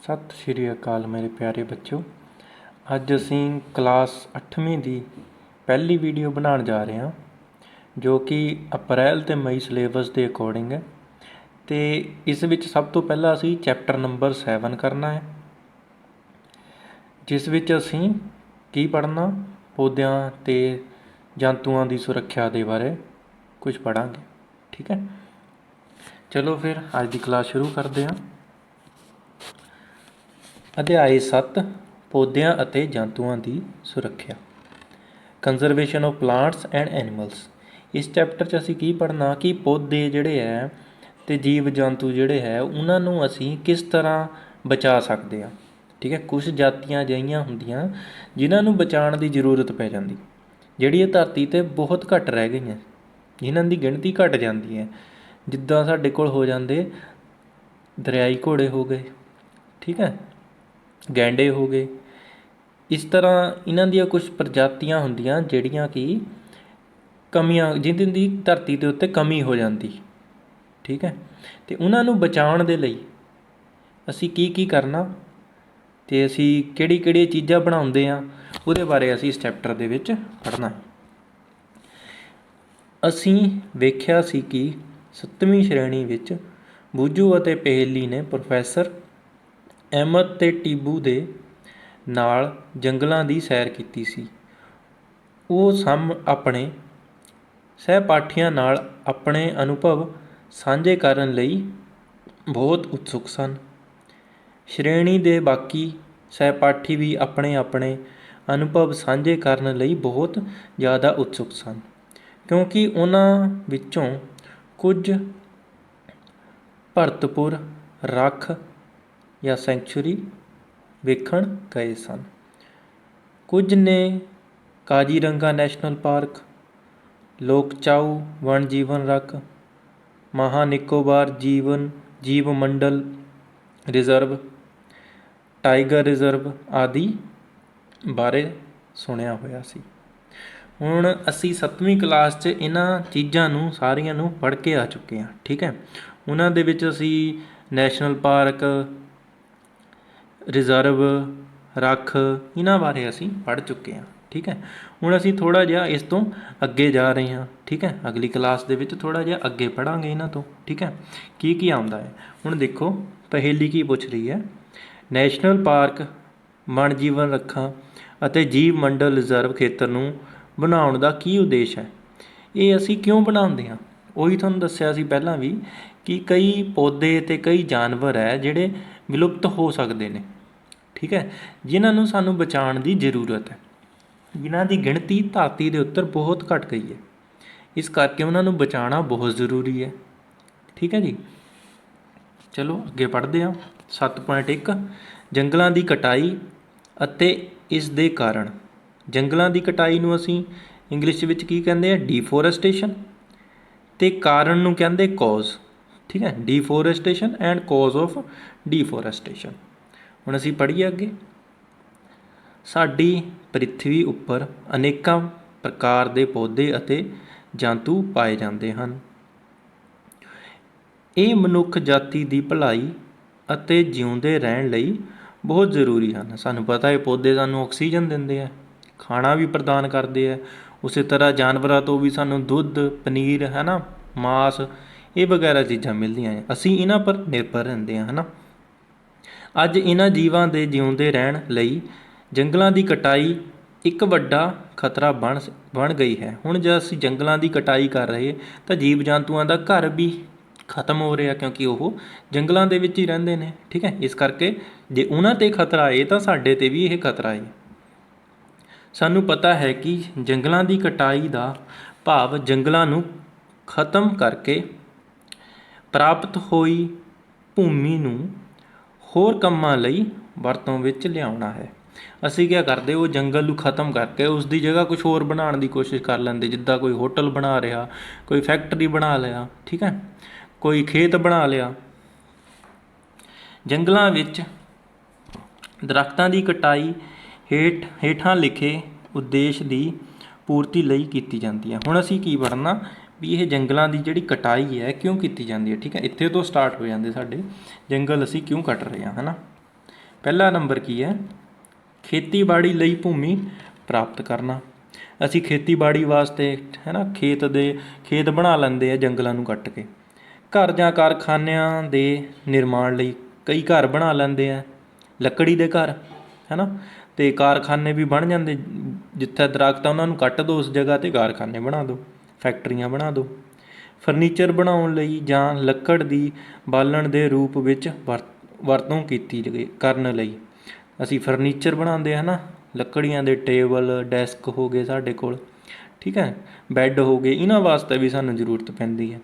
सत श्री अकाल मेरे प्यारे बच्चों। अज असी क्लास 8वीं की पहली वीडियो बनाने जा रहे हैं जो कि अप्रैल तो मई सिलेबस के अकॉर्डिंग है। तो इस विच सब तो पहला असी चैप्टर नंबर 7 करना है, जिस विच असी की पढ़ना पौद्यां ते जंतुओं की सुरक्षा के बारे कुछ पढ़ांगे। ठीक है, चलो फिर अज की क्लास शुरू करते हैं। अध्याय 7 पौद्यां अते जंतुओं की सुरक्षा, conservation of plants and animals. इस चैप्टर च असीं की पढ़ना कि पौधे जिहड़े है ते जीव जंतु जिहड़े है उन्हां नूं असीं किस तरह बचा सकते हैं। ठीक है, कुछ जातियां अजिहियां हुंदियां जिन्हां नूं बचाउण की जरूरत पै जांदी, जिहड़ी धरती ते बहुत घट रह गईयां, जिन्हां की गिणती घट जाती है। जिद्दां साडे कोल हो जांदे दरियाई घोड़े हो गए, ठीक है, गैंडे हो गए। इस तरह इन्हां दियां कुछ प्रजातियां हुंदियां जिहड़ियां कि कमियां जिन्हां दी धरती के उत्ते कमी हो जाती। ठीक है, तो उन्हां नूं बचाउण दे लई असीं की करना ते असीं किहड़ी चीज़ां बनाउंदे आ उहदे बारे असीं इस चैप्टर दे विच पढ़ना है। असीं वेख्या सी कि 7वीं श्रेणी विच बूजू अते पहेली ने प्रोफैसर अहमद ते टीबू दे नाल जंगलों की सैर की सी। वो अपने सहपाठियों नाल अपने अनुभव साझे करन लई बहुत उत्सुक सन। श्रेणी के बाकी सहपाठी भी अपने अपने अनुभव साझे करन लई बहुत ज़्यादा उत्सुक सन, क्योंकि उन्हां विचों कुछ भरतपुर रख या सैंक्चुरी वेखण गए सन। कुछ ने काजीरंगा नैशनल पार्क, लोकचाऊ वन जीवन रख, महानिकोबार जीव मंडल रिजर्व, टाइगर रिजर्व आदि बारे सुनिया होया सी। हुण असी 7वीं क्लास च इन्हां चीज़ां नूं सारियां नूं पढ़ के आ चुके हैं। ठीक है, उन्हां दे विच असी नैशनल पार्क, रिजर्व, रख, इन्हां बारे असी पढ़ चुके हैं। ठीक है, हुण असी थोड़ा जिहा इस तो अगे जा रहे हैं। ठीक है, अगली क्लास दे विच थोड़ा जिहा अगे पढ़ांगे इन्हां तो। ठीक है, की आउंदा है। हुण देखो पहेली की पुछ रही है, नैशनल पार्क वन जीवन रखां ਅਤੇ जीव मंडल रिजर्व खेतर ਨੂੰ ਬਣਾਉਣ ਦਾ ਕੀ ਉਦੇਸ਼ ਹੈ। ਇਹ ਅਸੀਂ ਕਿਉਂ ਬਣਾਉਂਦੇ ਹਾਂ, ਉਹੀ ਤੁਹਾਨੂੰ ਦੱਸਿਆ ਸੀ ਪਹਿਲਾਂ ਵੀ ਕਿ ਕਈ ਪੌਦੇ ਅਤੇ ਕਈ ਜਾਨਵਰ ਹੈ ਜਿਹੜੇ ਵਿਲੁਪਤ ਹੋ ਸਕਦੇ ਨੇ। ठीक है, जिन्होंने सानू बचाने की जरूरत है, जिन्हों की गिणती धरती के उत्तर बहुत घट गई है, इस करके उन्होंने बचाना बहुत जरूरी है। ठीक है जी, चलो अगे पढ़ते हैं। 7.1 जंगलों की कटाई अते इस दे कारण। जंगलों की कटाई नूं असीं इंग्लिश विच की कहते हैं, डिफोरस्टेशन, ते कारण नूं कहते कॉज। ठीक है, डिफोरस्टेशन एंड कॉज ऑफ डिफोरस्टेशन। हुण असीं पढ़ीए अगे। साडी प्रिथवी उपर अनेकां प्रकार के पौधे अते जंतु पाए जाते हैं। ये मनुख जाति की भलाई अते जिउंदे रहण लई बहुत जरूरी हैं। सानूं पता है पौधे सानूं ऑक्सीजन दिंदे है, खाना भी प्रदान करते हैं। उस तरह जानवरों तो भी सानूं दुध, पनीर है ना, मांस, ये वगैरह चीज़ां मिलदियां हैं। असीं इन्हां पर निर्भर रहंदे हैं, है ना। अज इन्हां जीवां दे जिउंदे रहण लई जंगलों की कटाई एक वड्डा खतरा बन गई है। हुण जे असीं जंगलों की कटाई कर रहे तो जीव जंतुओं का घर भी खत्म हो रहा, क्योंकि वो जंगलों के विच ही रहिंदे ने। ठीक है, इस करके जे उन्हां ते खतरा है तो साडे ते भी ये खतरा है। सानूं पता है कि जंगलों की कटाई का भाव जंगलों नूं खत्म करके प्राप्त होई भूमि नूं होर कामां लई वरतों विच लिआउणा है। असीं क्या करते, वो जंगल नूं खत्म करके उसकी जगह कुछ होर बनाउण की कोशिश कर लैंदे, जिद्दां कोई होटल बना रहा, कोई फैक्ट्री बना लिया, ठीक है, कोई खेत बना लिया। जंगलों विच दरख्तां की कटाई हेठां लिखे उद्देश की पूर्ति लई कीती जाती है। हुण असीं की पढ़ना भी ये जंगलों की जिहड़ी कटाई है क्यों की जाती है। ठीक है, इत्थे तो स्टार्ट हो जाते साडे जंगल असीं क्यों कट रहे हैं, है ना। ਪਹਿਲਾ ਨੰਬਰ ਕੀ ਹੈ? ਖੇਤੀਬਾੜੀ ਲਈ ਭੂਮੀ ਪ੍ਰਾਪਤ ਕਰਨਾ। ਅਸੀਂ ਖੇਤੀਬਾੜੀ ਵਾਸਤੇ ਹੈ ਨਾ ਖੇਤ ਬਣਾ ਲੈਂਦੇ ਆ ਜੰਗਲਾਂ ਨੂੰ ਕੱਟ ਕੇ। ਘਰ ਜਾਂ ਕਾਰਖਾਨਿਆਂ ਦੇ ਨਿਰਮਾਣ ਲਈ ਕਈ ਘਰ ਬਣਾ ਲੈਂਦੇ ਆ, ਲੱਕੜੀ ਦੇ ਘਰ ਹੈ ਨਾ, ਅਤੇ ਕਾਰਖਾਨੇ ਵੀ ਬਣ ਜਾਂਦੇ। ਜਿੱਥੇ ਦਰੱਖਤ ਆ ਉਹਨਾਂ ਨੂੰ ਕੱਟ ਦਿਓ, ਉਸ ਜਗ੍ਹਾ 'ਤੇ ਕਾਰਖਾਨੇ ਬਣਾ ਦਿਓ, ਫੈਕਟਰੀਆਂ ਬਣਾ ਦਿਓ। ਫਰਨੀਚਰ ਬਣਾਉਣ ਲਈ ਜਾਂ ਲੱਕੜ ਦੀ ਬਾਲਣ ਦੇ ਰੂਪ ਵਿੱਚ ਵਰਤੋਂ ਕਰਨ ਲਈ ਅਸੀਂ ਫਰਨੀਚਰ ਬਣਾਉਂਦੇ ਹਾਂ ਨਾ, ਲੱਕੜੀਆਂ ਦੇ ਟੇਬਲ ਡੈਸਕ ਹੋ ਗਏ ਸਾਡੇ ਕੋਲ, ਠੀਕ ਹੈ, ਬੈੱਡ ਹੋ ਗਏ, ਇਹਨਾਂ ਵਾਸਤੇ ਵੀ ਸਾਨੂੰ ਜ਼ਰੂਰਤ ਪੈਂਦੀ ਹੈ।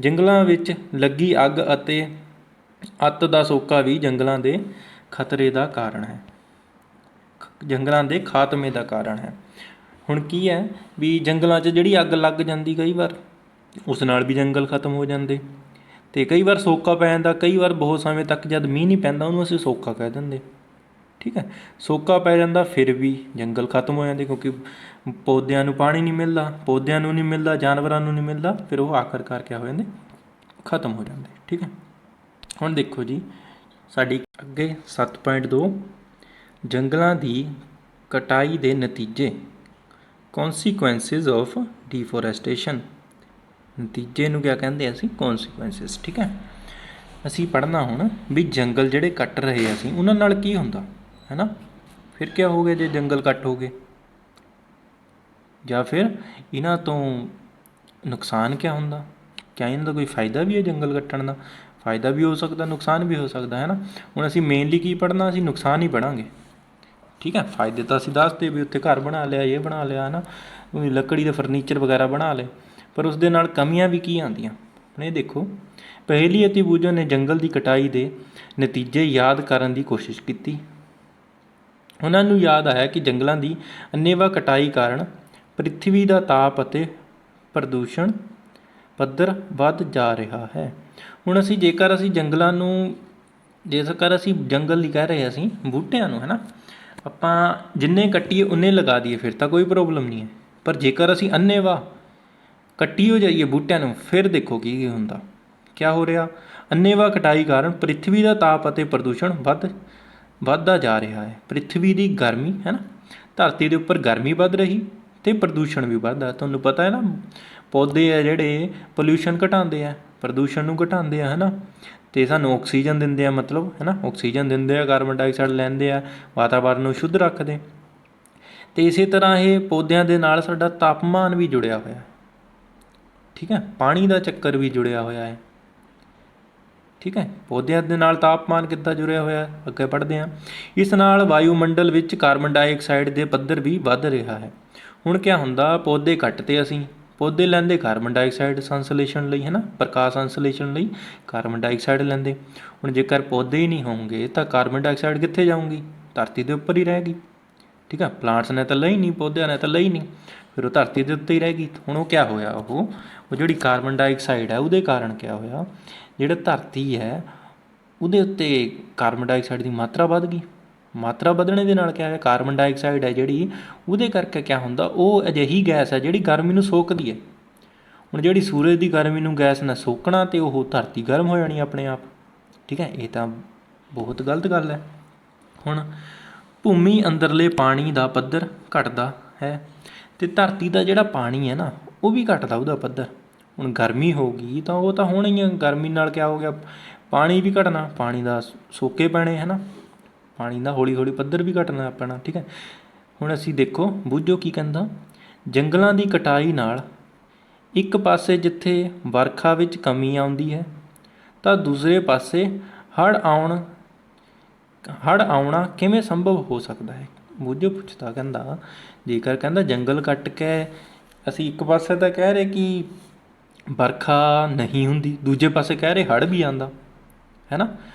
ਜੰਗਲਾਂ ਵਿੱਚ ਲੱਗੀ ਅੱਗ ਅਤੇ ਅੱਤ ਦਾ ਸੋਕਾ ਵੀ ਜੰਗਲਾਂ ਦੇ ਖਤਰੇ ਦਾ ਕਾਰਨ ਹੈ, ਜੰਗਲਾਂ ਦੇ ਖਾਤਮੇ ਦਾ ਕਾਰਨ ਹੈ। ਹੁਣ ਕੀ ਹੈ ਵੀ ਜੰਗਲਾਂ 'ਚ ਜਿਹੜੀ ਅੱਗ ਲੱਗ ਜਾਂਦੀ ਕਈ ਵਾਰ, ਉਸ ਨਾਲ ਵੀ ਜੰਗਲ ਖਤਮ ਹੋ ਜਾਂਦੇ। ਅਤੇ ਕਈ ਵਾਰ ਸੋਕਾ ਪੈ ਜਾਂਦਾ, ਕਈ ਵਾਰ ਬਹੁਤ ਸਮੇਂ ਤੱਕ ਜਦ ਮੀਂਹ ਨਹੀਂ ਪੈਂਦਾ ਉਹਨੂੰ ਅਸੀਂ ਸੋਕਾ ਕਹਿ ਦਿੰਦੇ, ਠੀਕ ਹੈ। ਸੋਕਾ ਪੈ ਜਾਂਦਾ ਫਿਰ ਵੀ ਜੰਗਲ ਖਤਮ ਹੋ ਜਾਂਦੇ, ਕਿਉਂਕਿ ਪੌਦਿਆਂ ਨੂੰ ਪਾਣੀ ਨਹੀਂ ਮਿਲਦਾ, ਪੌਦਿਆਂ ਨੂੰ ਨਹੀਂ ਮਿਲਦਾ, ਜਾਨਵਰਾਂ ਨੂੰ ਨਹੀਂ ਮਿਲਦਾ, ਫਿਰ ਉਹ ਆਖਰਕਾਰ ਕਿਆ ਹੋ ਜਾਂਦੇ? ਖਤਮ ਹੋ ਜਾਂਦੇ, ਠੀਕ ਹੈ। ਹੁਣ ਦੇਖੋ ਜੀ ਸਾਡੀ ਅੱਗੇ 7.2 ਜੰਗਲਾਂ ਦੀ ਕਟਾਈ ਦੇ ਨਤੀਜੇ, ਕੌਨਸੀਕੁਐਂਸਿਸ ਆਫ ਡੀਫੋਰੈਸਟੇਸ਼ਨ। ਨਤੀਜੇ ਨੂੰ ਕਿਆ ਕਹਿੰਦੇ ਅਸੀਂ? ਕੌਨਸੀਕੁਐਂਸਿਸ, ਠੀਕ ਹੈ। ਅਸੀਂ ਪੜ੍ਹਨਾ ਹੁਣ ਵੀ ਜੰਗਲ ਜਿਹੜੇ ਕੱਟ ਰਹੇ ਅਸੀਂ ਉਹਨਾਂ ਨਾਲ ਕੀ ਹੁੰਦਾ ਹੈ ਨਾ, ਫਿਰ ਕਿਆ ਹੋ ਗਿਆ ਜੇ ਜੰਗਲ ਕੱਟ ਹੋ ਗਏ, ਜਾਂ ਫਿਰ ਇਹਨਾਂ ਤੋਂ ਨੁਕਸਾਨ ਕਿਆ ਹੁੰਦਾ? ਕਿਆ ਇਹਨਾਂ ਦਾ ਕੋਈ ਫਾਇਦਾ ਵੀ ਹੈ ਜੰਗਲ ਕੱਟਣ ਦਾ? ਫਾਇਦਾ ਵੀ ਹੋ ਸਕਦਾ, ਨੁਕਸਾਨ ਵੀ ਹੋ ਸਕਦਾ ਹੈ ਨਾ। ਹੁਣ ਅਸੀਂ ਮੇਨਲੀ ਕੀ ਪੜ੍ਹਨਾ? ਅਸੀਂ ਨੁਕਸਾਨ ਹੀ ਪੜ੍ਹਾਂਗੇ, ਠੀਕ ਹੈ। ਫਾਇਦੇ ਤਾਂ ਅਸੀਂ ਦੱਸਦੇ ਵੀ ਉੱਥੇ ਘਰ ਬਣਾ ਲਿਆ, ਇਹ ਬਣਾ ਲਿਆ ਹੈ ਨਾ, ਲੱਕੜੀ ਦੇ ਫਰਨੀਚਰ ਵਗੈਰਾ ਬਣਾ ਲਏ, ਪਰ ਉਸ ਦੇ ਨਾਲ ਕਮੀਆਂ ਵੀ ਕੀ ਆਉਂਦੀਆਂ? ਹੁਣ ਇਹ ਦੇਖੋ, ਪਹਿਲੀ ਅਤੇ ਬੂਜੋ ਨੇ ਜੰਗਲ ਦੀ ਕਟਾਈ ਦੇ ਨਤੀਜੇ ਯਾਦ ਕਰਨ ਦੀ ਕੋਸ਼ਿਸ਼ ਕੀਤੀ। ਉਹਨਾਂ ਨੂੰ ਯਾਦ ਆਇਆ ਕਿ ਜੰਗਲਾਂ ਦੀ ਅੰਨ੍ਹੇਵਾਹ ਕਟਾਈ ਕਾਰਨ ਪ੍ਰਿਥਵੀ ਦਾ ਤਾਪ ਅਤੇ ਪ੍ਰਦੂਸ਼ਣ ਪੱਧਰ ਵੱਧ ਜਾ ਰਿਹਾ ਹੈ। ਹੁਣ ਜੇਕਰ ਅਸੀਂ ਜੰਗਲਾਂ ਨੂੰ, ਜੇਕਰ ਅਸੀਂ ਜੰਗਲ ਨਹੀਂ ਕਹਿ ਰਹੇ, ਅਸੀਂ ਬੂਟਿਆਂ ਨੂੰ ਹੈ ਨਾ, ਆਪਾਂ ਜਿੰਨੇ ਕੱਟੀਏ ਉਨੇ ਲਗਾ ਦਈਏ ਫਿਰ ਤਾਂ ਕੋਈ ਪ੍ਰੋਬਲਮ ਨਹੀਂ ਹੈ, ਪਰ ਜੇਕਰ ਅਸੀਂ ਅੰਨ੍ਹੇਵਾਹ ਕੱਟੀ ਹੋ ਜਾਈਏ ਬੂਟਿਆਂ ਨੂੰ, ਫਿਰ ਦੇਖੋ ਕੀ ਹੁੰਦਾ, ਕਿਆ ਹੋ ਰਿਹਾ? ਅੰਨ੍ਹੇਵਾਹ ਕਟਾਈ ਕਾਰਨ ਪ੍ਰਿਥਵੀ ਦਾ ਤਾਪ ਅਤੇ ਪ੍ਰਦੂਸ਼ਣ ਵੱਧਦਾ ਜਾ ਰਿਹਾ ਹੈ। ਪ੍ਰਿਥਵੀ ਦੀ ਗਰਮੀ ਹੈ ਨਾ, ਧਰਤੀ ਦੇ ਉੱਪਰ ਗਰਮੀ ਵੱਧ ਰਹੀ ਅਤੇ ਪ੍ਰਦੂਸ਼ਣ ਵੀ ਵੱਧਦਾ। ਤੁਹਾਨੂੰ ਪਤਾ ਹੈ ਨਾ, ਪੌਦੇ ਆ ਜਿਹੜੇ ਪੋਲਿਊਸ਼ਨ ਘਟਾਉਂਦੇ ਆ, ਪ੍ਰਦੂਸ਼ਣ ਨੂੰ ਘਟਾਉਂਦੇ ਆ ਹੈ ਨਾ, ਅਤੇ ਸਾਨੂੰ ਆਕਸੀਜਨ ਦਿੰਦੇ ਆ, ਮਤਲਬ ਹੈ ਨਾ, ਆਕਸੀਜਨ ਦਿੰਦੇ ਆ, ਕਾਰਬਨ ਡਾਈਆਕਸਾਈਡ ਲੈਂਦੇ ਆ, ਵਾਤਾਵਰਨ ਨੂੰ ਸ਼ੁੱਧ ਰੱਖਦੇ। ਅਤੇ ਇਸੇ ਤਰ੍ਹਾਂ ਇਹ ਪੌਦਿਆਂ ਦੇ ਨਾਲ ਸਾਡਾ ਤਾਪਮਾਨ ਵੀ ਜੁੜਿਆ ਹੋਇਆ, ਠੀਕ ਹੈ, ਪਾਣੀ ਦਾ ਚੱਕਰ ਵੀ ਜੁੜਿਆ ਹੋਇਆ ਹੈ, ਠੀਕ ਹੈ। ਪੌਦਿਆਂ ਦੇ ਨਾਲ ਤਾਪਮਾਨ ਕਿੱਦਾਂ ਜੁੜਿਆ ਹੋਇਆ, ਅੱਗੇ ਪੜ੍ਹਦੇ ਹਾਂ। ਇਸ ਨਾਲ ਵਾਯੂਮੰਡਲ ਵਿੱਚ ਕਾਰਬਨ ਡਾਈਆਕਸਾਈਡ ਦੇ ਪੱਧਰ ਵੀ ਵੱਧ ਰਿਹਾ ਹੈ। ਹੁਣ ਕਿਆ ਹੁੰਦਾ, ਪੌਦੇ ਕੱਟਦੇ ਅਸੀਂ, ਪੌਦੇ ਲੈਂਦੇ ਕਾਰਬਨ ਡਾਈਆਕਸਾਈਡ ਸੰਸਲੇਸ਼ਣ ਲਈ ਹੈ ਨਾ, ਪ੍ਰਕਾਸ਼ ਸੰਸਲੇਸ਼ਣ ਲਈ ਕਾਰਬਨ ਡਾਈਆਕਸਾਈਡ ਲੈਂਦੇ। ਹੁਣ ਜੇਕਰ ਪੌਦੇ ਹੀ ਨਹੀਂ ਹੋਣਗੇ ਤਾਂ ਕਾਰਬਨ ਡਾਈਆਕਸਾਈਡ ਕਿੱਥੇ ਜਾਊਗੀ? ਧਰਤੀ ਦੇ ਉੱਪਰ ਹੀ ਰਹੇਗੀ, ਠੀਕ ਹੈ। ਪਲਾਂਟਸ ਨੇ ਤਾਂ ਲਈ ਨਹੀਂ, ਪੌਦਿਆਂ ਨੇ ਤਾਂ ਲਈ ਨਹੀਂ, ਫਿਰ ਉਹ ਧਰਤੀ ਦੇ ਉੱਤੇ ਹੀ ਰਹੇਗੀ। ਹੁਣ ਉਹ ਕਿਆ ਹੋਇਆ, ਉਹ ਜਿਹੜੀ ਕਾਰਬਨ ਡਾਈਆਕਸਾਈਡ ਹੈ ਉਹਦੇ ਕਾਰਨ ਕਿਆ ਹੋਇਆ, ਜਿਹੜਾ ਧਰਤੀ ਹੈ ਉਹਦੇ ਉੱਤੇ ਕਾਰਬਨ ਡਾਈਆਕਸਾਈਡ ਦੀ ਮਾਤਰਾ ਵੱਧ ਗਈ। ਮਾਤਰਾ ਵਧਣੇ ਦੇ ਨਾਲ ਕਿਆ ਹੋਇਆ, ਕਾਰਬਨ ਡਾਈਆਕਸਾਈਡ ਹੈ ਜਿਹੜੀ, ਉਹਦੇ ਕਰਕੇ ਕਿਆ ਹੁੰਦਾ, ਉਹ ਅਜਿਹੀ ਗੈਸ ਹੈ ਜਿਹੜੀ ਗਰਮੀ ਨੂੰ ਸੋਕਦੀ ਹੈ। ਹੁਣ ਜਿਹੜੀ ਸੂਰਜ ਦੀ ਗਰਮੀ ਨੂੰ ਗੈਸ ਨੇ ਸੋਕਣਾ ਅਤੇ ਉਹ ਧਰਤੀ ਗਰਮ ਹੋ ਜਾਣੀ ਆਪਣੇ ਆਪ, ਠੀਕ ਹੈ। ਇਹ ਤਾਂ ਬਹੁਤ ਗਲਤ ਗੱਲ ਹੈ। ਹੁਣ ਭੂਮੀ ਅੰਦਰਲੇ ਪਾਣੀ ਦਾ ਪੱਧਰ ਘਟਦਾ ਹੈ ਅਤੇ ਧਰਤੀ ਦਾ ਜਿਹੜਾ ਪਾਣੀ ਹੈ ਨਾ ਉਹ ਵੀ ਘਟਦਾ, ਉਹਦਾ ਪੱਧਰ। ਹੁਣ ਗਰਮੀ ਹੋ ਗਈ ਤਾਂ ਉਹ ਤਾਂ ਹੋਣਾ ਹੀ ਆ, ਗਰਮੀ ਨਾਲ ਕਿਆ ਹੋ ਗਿਆ, ਪਾਣੀ ਵੀ ਘਟਣਾ, ਪਾਣੀ ਦਾ ਸੋਕੇ ਪੈਣੇ ਹੈ ਨਾ, ਪਾਣੀ ਦਾ ਹੌਲੀ ਹੌਲੀ ਪੱਧਰ ਵੀ ਘਟਣਾ ਪੈਣਾ, ਠੀਕ ਹੈ। ਹੁਣ ਅਸੀਂ ਦੇਖੋ ਬੂਝੋ ਕੀ ਕਹਿੰਦਾ, ਜੰਗਲਾਂ ਦੀ ਕਟਾਈ ਨਾਲ ਇੱਕ ਪਾਸੇ ਜਿੱਥੇ ਵਰਖਾ ਵਿੱਚ ਕਮੀ ਆਉਂਦੀ ਹੈ ਤਾਂ ਦੂਸਰੇ ਪਾਸੇ ਹੜ੍ਹ ਆਉਣਾ ਕਿਵੇਂ ਸੰਭਵ ਹੋ ਸਕਦਾ ਹੈ? ਬੂਝੋ ਪੁੱਛਦਾ, ਕਹਿੰਦਾ ਜੇਕਰ ਕਹਿੰਦਾ ਜੰਗਲ ਕੱਟ ਕੇ ਅਸੀਂ ਇੱਕ ਪਾਸੇ ਤਾਂ ਕਹਿ ਰਹੇ ਕਿ ਵਰਖਾ ਨਹੀਂ ਹੁੰਦੀ, ਦੂਜੇ ਪਾਸੇ ਕਹਿ ਰਹੇ ਹੜ੍ਹ ਵੀ ਆਉਂਦਾ ਹੈ ਨਾ।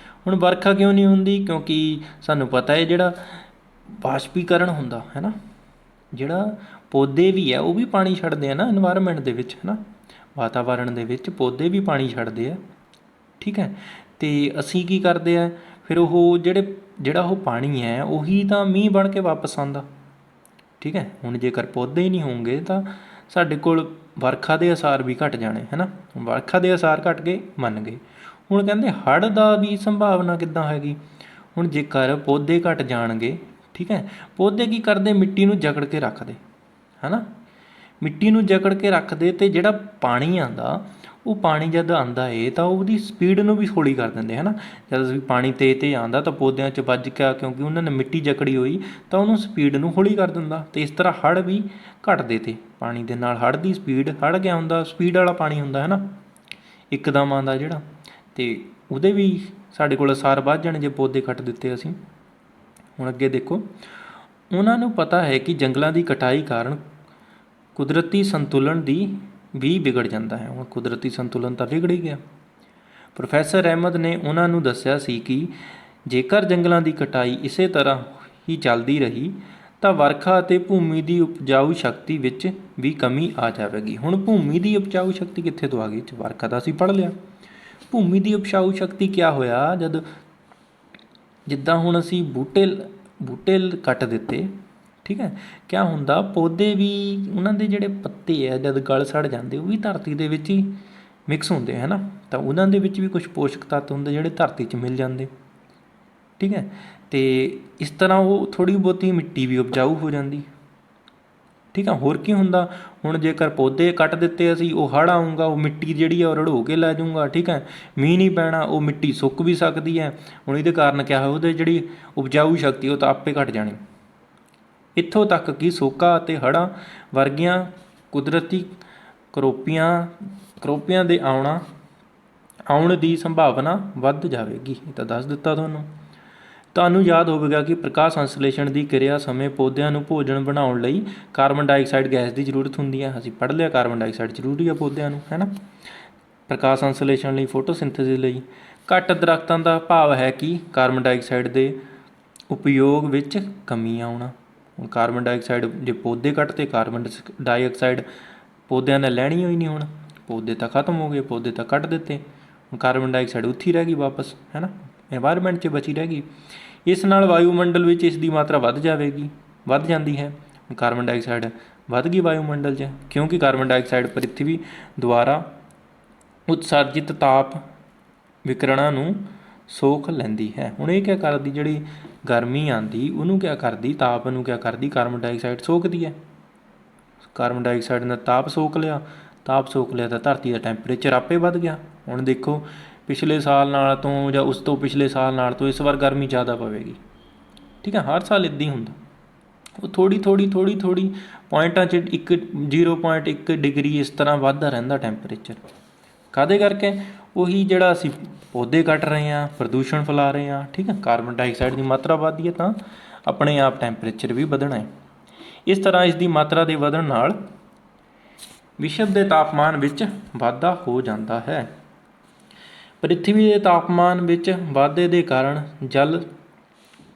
ਹੁਣ ਵਰਖਾ ਕਿਉਂ ਨਹੀਂ ਹੁੰਦੀ? ਕਿਉਂਕਿ ਸਾਨੂੰ ਪਤਾ ਹੈ ਜਿਹੜਾ ਬਾਸ਼ਪੀਕਰਨ ਹੁੰਦਾ ਹੈ ਨਾ, ਜਿਹੜਾ ਪੌਦੇ ਵੀ ਹੈ ਉਹ ਵੀ ਪਾਣੀ ਛੱਡਦੇ ਆ ਨਾ ਇਨਵਾਇਰਮੈਂਟ ਦੇ ਵਿੱਚ ਹੈ ਨਾ, ਵਾਤਾਵਰਨ ਦੇ ਵਿੱਚ ਪੌਦੇ ਵੀ ਪਾਣੀ ਛੱਡਦੇ ਆ, ਠੀਕ ਹੈ। ਅਤੇ ਅਸੀਂ ਕੀ ਕਰਦੇ ਆ ਫਿਰ, ਉਹ ਜਿਹੜਾ ਉਹ ਪਾਣੀ ਹੈ ਉਹੀ ਤਾਂ ਮੀਂਹ ਬਣ ਕੇ ਵਾਪਸ ਆਉਂਦਾ, ਠੀਕ ਹੈ। ਹੁਣ ਜੇਕਰ ਪੌਦੇ ਹੀ ਨਹੀਂ ਹੋਣਗੇ ਤਾਂ ਸਾਡੇ ਕੋਲ ਵਰਖਾ ਦੇ ਅਸਾਰ ਵੀ ਘਟ ਜਾਣੇ ਹੈ ਨਾ, ਵਰਖਾ ਦੇ ਅਸਾਰ ਘਟ ਗਏ ਮੰਨ ਗਏ। ਹੁਣ ਕਹਿੰਦੇ ਹੜ੍ਹ ਦਾ ਵੀ ਸੰਭਾਵਨਾ ਕਿੱਦਾਂ ਹੈਗੀ? ਹੁਣ ਜੇਕਰ ਪੌਦੇ ਘਟ ਜਾਣਗੇ, ਠੀਕ ਹੈ, ਪੌਦੇ ਕੀ ਕਰਦੇ, ਮਿੱਟੀ ਨੂੰ ਜਕੜ ਕੇ ਰੱਖਦੇ, ਹੈ ਨਾ, ਮਿੱਟੀ ਨੂੰ ਜਕੜ ਕੇ ਰੱਖਦੇ, ਅਤੇ ਜਿਹੜਾ ਪਾਣੀ ਆਉਂਦਾ, ਉਹ ਪਾਣੀ ਜਦ ਆਉਂਦਾ ਏ ਤਾਂ ਉਹਦੀ ਸਪੀਡ ਨੂੰ ਵੀ ਹੌਲੀ ਕਰ ਦਿੰਦੇ, ਹੈ ਨਾ। ਜਦ ਵੀ ਪਾਣੀ ਤੇਜ਼ ਆਉਂਦਾ ਤਾਂ ਪੌਦਿਆਂ 'ਚ ਵੱਜ ਕੇ, ਕਿਉਂਕਿ ਉਹਨਾਂ ਨੇ ਮਿੱਟੀ ਜਕੜੀ ਹੋਈ ਤਾਂ ਉਹਨੂੰ ਸਪੀਡ ਨੂੰ ਹੌਲੀ ਕਰ ਦਿੰਦਾ, ਅਤੇ ਇਸ ਤਰ੍ਹਾਂ ਹੜ੍ਹ ਵੀ ਘਟਦੇ ਤੇ ਪਾਣੀ ਦੇ ਨਾਲ। ਹੜ੍ਹ ਦੀ ਸਪੀਡ, ਹੜ੍ਹ ਕਿਆ ਹੁੰਦਾ, ਸਪੀਡ ਵਾਲਾ ਪਾਣੀ ਹੁੰਦਾ, ਹੈ ਨਾ, ਇੱਕਦਮ ਆਉਂਦਾ ਜਿਹੜਾ, ਅਤੇ ਉਹਦੇ ਵੀ ਸਾਡੇ ਕੋਲ ਅਸਾਰ ਵੱਧ ਜਾਣੇ ਜੇ ਪੌਦੇ ਕੱਟ ਦਿੱਤੇ ਅਸੀਂ। ਹੁਣ ਅੱਗੇ ਦੇਖੋ, ਉਹਨਾਂ ਨੂੰ ਪਤਾ ਹੈ ਕਿ ਜੰਗਲਾਂ ਦੀ ਕਟਾਈ ਕਾਰਨ ਕੁਦਰਤੀ ਸੰਤੁਲਨ ਦੀ ਵੀ ਵਿਗੜ ਜਾਂਦਾ ਹੈ। ਹੁਣ ਕੁਦਰਤੀ ਸੰਤੁਲਨ ਤਾਂ ਵਿਗੜ ਹੀ ਗਿਆ। ਪ੍ਰੋਫੈਸਰ ਅਹਿਮਦ ਨੇ ਉਹਨਾਂ ਨੂੰ ਦੱਸਿਆ ਸੀ ਕਿ ਜੇਕਰ ਜੰਗਲਾਂ ਦੀ ਕਟਾਈ ਇਸੇ ਤਰ੍ਹਾਂ ਹੀ ਚੱਲਦੀ ਰਹੀ ਤਾਂ ਵਰਖਾ ਅਤੇ ਭੂਮੀ ਦੀ ਉਪਜਾਊ ਸ਼ਕਤੀ ਵਿੱਚ ਵੀ ਕਮੀ ਆ ਜਾਵੇਗੀ। ਹੁਣ ਭੂਮੀ ਦੀ ਉਪਜਾਊ ਸ਼ਕਤੀ ਕਿੱਥੇ ਤੋਂ ਆ ਗਈ, ਵਰਖਾ ਤਾਂ ਅਸੀਂ ਪੜ੍ਹ ਲਿਆ। ਭੂਮੀ ਦੀ ਉਪਜਾਊ ਸ਼ਕਤੀ ਕਿਆ ਹੋਇਆ, ਜਦ ਜਿੱਦਾਂ ਹੁਣ ਅਸੀਂ ਬੂਟੇ ਕੱਟ ਦਿੱਤੇ, ਠੀਕ ਹੈ, ਕਿਆ ਹੁੰਦਾ, ਪੌਦੇ ਵੀ ਉਹਨਾਂ ਦੇ ਜਿਹੜੇ ਪੱਤੇ ਹੈ ਜਦ ਗਲ ਸੜ ਜਾਂਦੇ, ਉਹ ਵੀ ਧਰਤੀ ਦੇ ਵਿੱਚ ਹੀ ਮਿਕਸ ਹੁੰਦੇ, ਹੈ ਨਾ, ਤਾਂ ਉਹਨਾਂ ਦੇ ਵਿੱਚ ਵੀ ਕੁਛ ਪੋਸ਼ਕ ਤੱਤ ਹੁੰਦੇ ਜਿਹੜੇ ਧਰਤੀ 'ਚ ਮਿਲ ਜਾਂਦੇ, ਠੀਕ ਹੈ, ਅਤੇ ਇਸ ਤਰ੍ਹਾਂ ਉਹ ਥੋੜ੍ਹੀ ਬਹੁਤੀ ਮਿੱਟੀ ਵੀ ਉਪਜਾਊ ਹੋ ਜਾਂਦੀ, ਠੀਕ ਆ। ਹੋਰ ਕੀ ਹੁੰਦਾ, ਹੁਣ ਜੇਕਰ ਪੌਦੇ ਕੱਟ ਦਿੱਤੇ ਅਸੀਂ, ਉਹ ਹੜ੍ਹ ਆਊਗਾ, ਉਹ ਮਿੱਟੀ ਜਿਹੜੀ ਆ ਉਹ ਰੜੋ ਕੇ ਲੈ ਜਾਊਗਾ, ਠੀਕ ਹੈ, ਮੀਂਹ ਨਹੀਂ ਪੈਣਾ, ਉਹ ਮਿੱਟੀ ਸੁੱਕ ਵੀ ਸਕਦੀ ਹੈ। ਹੁਣ ਇਹਦੇ ਕਾਰਨ ਕਿਆ ਹੋਇਆ, ਉਹਦੇ ਜਿਹੜੀ ਉਪਜਾਊ ਸ਼ਕਤੀ ਉਹ ਤਾਂ ਆਪੇ ਘਟ ਜਾਣੀ। ਇੱਥੋਂ ਤੱਕ ਕਿ ਸੋਕਾ ਅਤੇ ਹੜ੍ਹਾਂ ਵਰਗੀਆਂ ਕੁਦਰਤੀ ਕਰੋਪੀਆਂ ਦੇ ਆਉਣ ਦੀ ਸੰਭਾਵਨਾ ਵੱਧ ਜਾਵੇਗੀ। ਇਹ ਤਾਂ ਦੱਸ ਦਿੱਤਾ ਤੁਹਾਨੂੰ ਯਾਦ ਹੋਵੇਗਾ ਕਿ ਪ੍ਰਕਾਸ਼ ਸੰਸਲੇਸ਼ਣ ਦੀ ਕਿਰਿਆ ਸਮੇਂ ਪੌਦਿਆਂ ਨੂੰ ਭੋਜਨ ਬਣਾਉਣ ਲਈ ਕਾਰਬਨ ਡਾਈਆਕਸਾਈਡ ਗੈਸ ਦੀ ਜ਼ਰੂਰਤ ਹੁੰਦੀ ਹੈ। ਅਸੀਂ ਪੜ੍ਹ ਲਿਆ ਕਾਰਬਨ ਡਾਈਆਕਸਾਈਡ ਜ਼ਰੂਰੀ ਆ ਪੌਦਿਆਂ ਨੂੰ, ਹੈ ਨਾ, ਪ੍ਰਕਾਸ਼ ਸੰਸਲੇਸ਼ਣ ਲਈ, ਫੋਟੋਸਿੰਥੇਸਿਸ ਲਈ। ਘੱਟ ਦਰੱਖਤਾਂ ਦਾ ਭਾਵ ਹੈ ਕਿ ਕਾਰਬਨ ਡਾਈਆਕਸਾਈਡ ਦੇ ਉਪਯੋਗ ਵਿੱਚ ਕਮੀ ਆਉਣਾ। ਹੁਣ ਕਾਰਬਨ ਡਾਈਆਕਸਾਈਡ ਜੇ ਪੌਦੇ ਕੱਟਤੇ, ਕਾਰਬਨ ਡਾਈਆਕਸਾਈਡ ਪੌਦਿਆਂ ਨੇ ਲੈਣੀ ਹੋਈ ਨਹੀਂ, ਹੁਣ ਪੌਦੇ ਤਾਂ ਖਤਮ ਹੋ ਗਏ, ਪੌਦੇ ਤਾਂ ਕੱਟ ਦਿੱਤੇ, ਹੁਣ ਕਾਰਬਨ ਡਾਈਆਕਸਾਈਡ ਉੱਥੇ ਹੀ ਰਹਿ ਗਈ ਵਾਪਸ, ਹੈ ਨਾ, ਇਨਵਾਇਰਮੈਂਟ 'ਚ ਬਚੀ ਰਹਿ ਗਈ। ਇਸ ਨਾਲ ਵਾਯੂਮੰਡਲ ਵਿੱਚ ਇਸ ਦੀ ਮਾਤਰਾ ਵੱਧ ਜਾਂਦੀ ਹੈ। ਕਾਰਬਨ ਡਾਈਆਕਸਾਈਡ ਵੱਧ ਗਈ ਵਾਯੂਮੰਡਲ 'ਚ, ਕਿਉਂਕਿ ਕਾਰਬਨ ਡਾਈਆਕਸਾਈਡ ਪ੍ਰਿਥਵੀ ਦੁਆਰਾ ਉਤਸਰਜਿਤ ਤਾਪ ਵਿਕਰਣਾਂ ਨੂੰ ਸੋਖ ਲੈਂਦੀ ਹੈ। ਹੁਣ ਇਹ ਕਿਆ ਕਰਦੀ, ਜਿਹੜੀ ਗਰਮੀ ਆਉਂਦੀ ਉਹਨੂੰ ਕਿਆ ਕਰਦੀ, ਤਾਪ ਨੂੰ ਕਿਆ ਕਰਦੀ, ਕਾਰਬਨ ਡਾਈਆਕਸਾਈਡ ਸੋਖਦੀ ਹੈ। ਕਾਰਬਨ ਡਾਈਆਕਸਾਈਡ ਨੇ ਤਾਪ ਸੋਖ ਲਿਆ ਤਾਂ ਧਰਤੀ ਦਾ ਟੈਂਪਰੇਚਰ ਆਪੇ ਵੱਧ ਗਿਆ। ਹੁਣ ਦੇਖੋ, ਪਿਛਲੇ ਸਾਲ ਨਾਲ ਤੋਂ ਜਾਂ ਉਸ ਤੋਂ ਪਿਛਲੇ ਸਾਲ ਨਾਲ ਤੋਂ ਇਸ ਵਾਰ ਗਰਮੀ ਜ਼ਿਆਦਾ ਪਵੇਗੀ, ਠੀਕ ਹੈ, ਹਰ ਸਾਲ ਇੱਦਾਂ ਹੀ ਹੁੰਦਾ। ਉਹ ਥੋੜ੍ਹੀ ਪੁਆਇੰਟਾਂ 'ਚ 0.1 ਡਿਗਰੀ ਇਸ ਤਰ੍ਹਾਂ ਵੱਧਦਾ ਰਹਿੰਦਾ ਟੈਂਪਰੇਚਰ। ਕਾਹਦੇ ਕਰਕੇ, ਉਹੀ ਜਿਹੜਾ ਅਸੀਂ ਪੌਦੇ ਕੱਟ ਰਹੇ ਹਾਂ, ਪ੍ਰਦੂਸ਼ਣ ਫੈਲਾ ਰਹੇ ਹਾਂ, ਠੀਕ ਹੈ, ਕਾਰਬਨ ਡਾਈਆਕਸਾਈਡ ਦੀ ਮਾਤਰਾ ਵੱਧਦੀ ਹੈ ਤਾਂ ਆਪਣੇ ਆਪ ਟੈਂਪਰੇਚਰ ਵੀ ਵਧਣਾ ਹੈ। ਇਸ ਤਰ੍ਹਾਂ ਇਸ ਦੀ ਮਾਤਰਾ ਦੇ ਵਧਣ ਨਾਲ ਵਿਸ਼ਵ ਦੇ ਤਾਪਮਾਨ ਵਿੱਚ ਵਾਧਾ ਹੋ ਜਾਂਦਾ ਹੈ। ਪ੍ਰਿਥਵੀ ਦੇ ਤਾਪਮਾਨ ਵਿੱਚ ਵਾਧੇ ਦੇ ਕਾਰਨ ਜਲ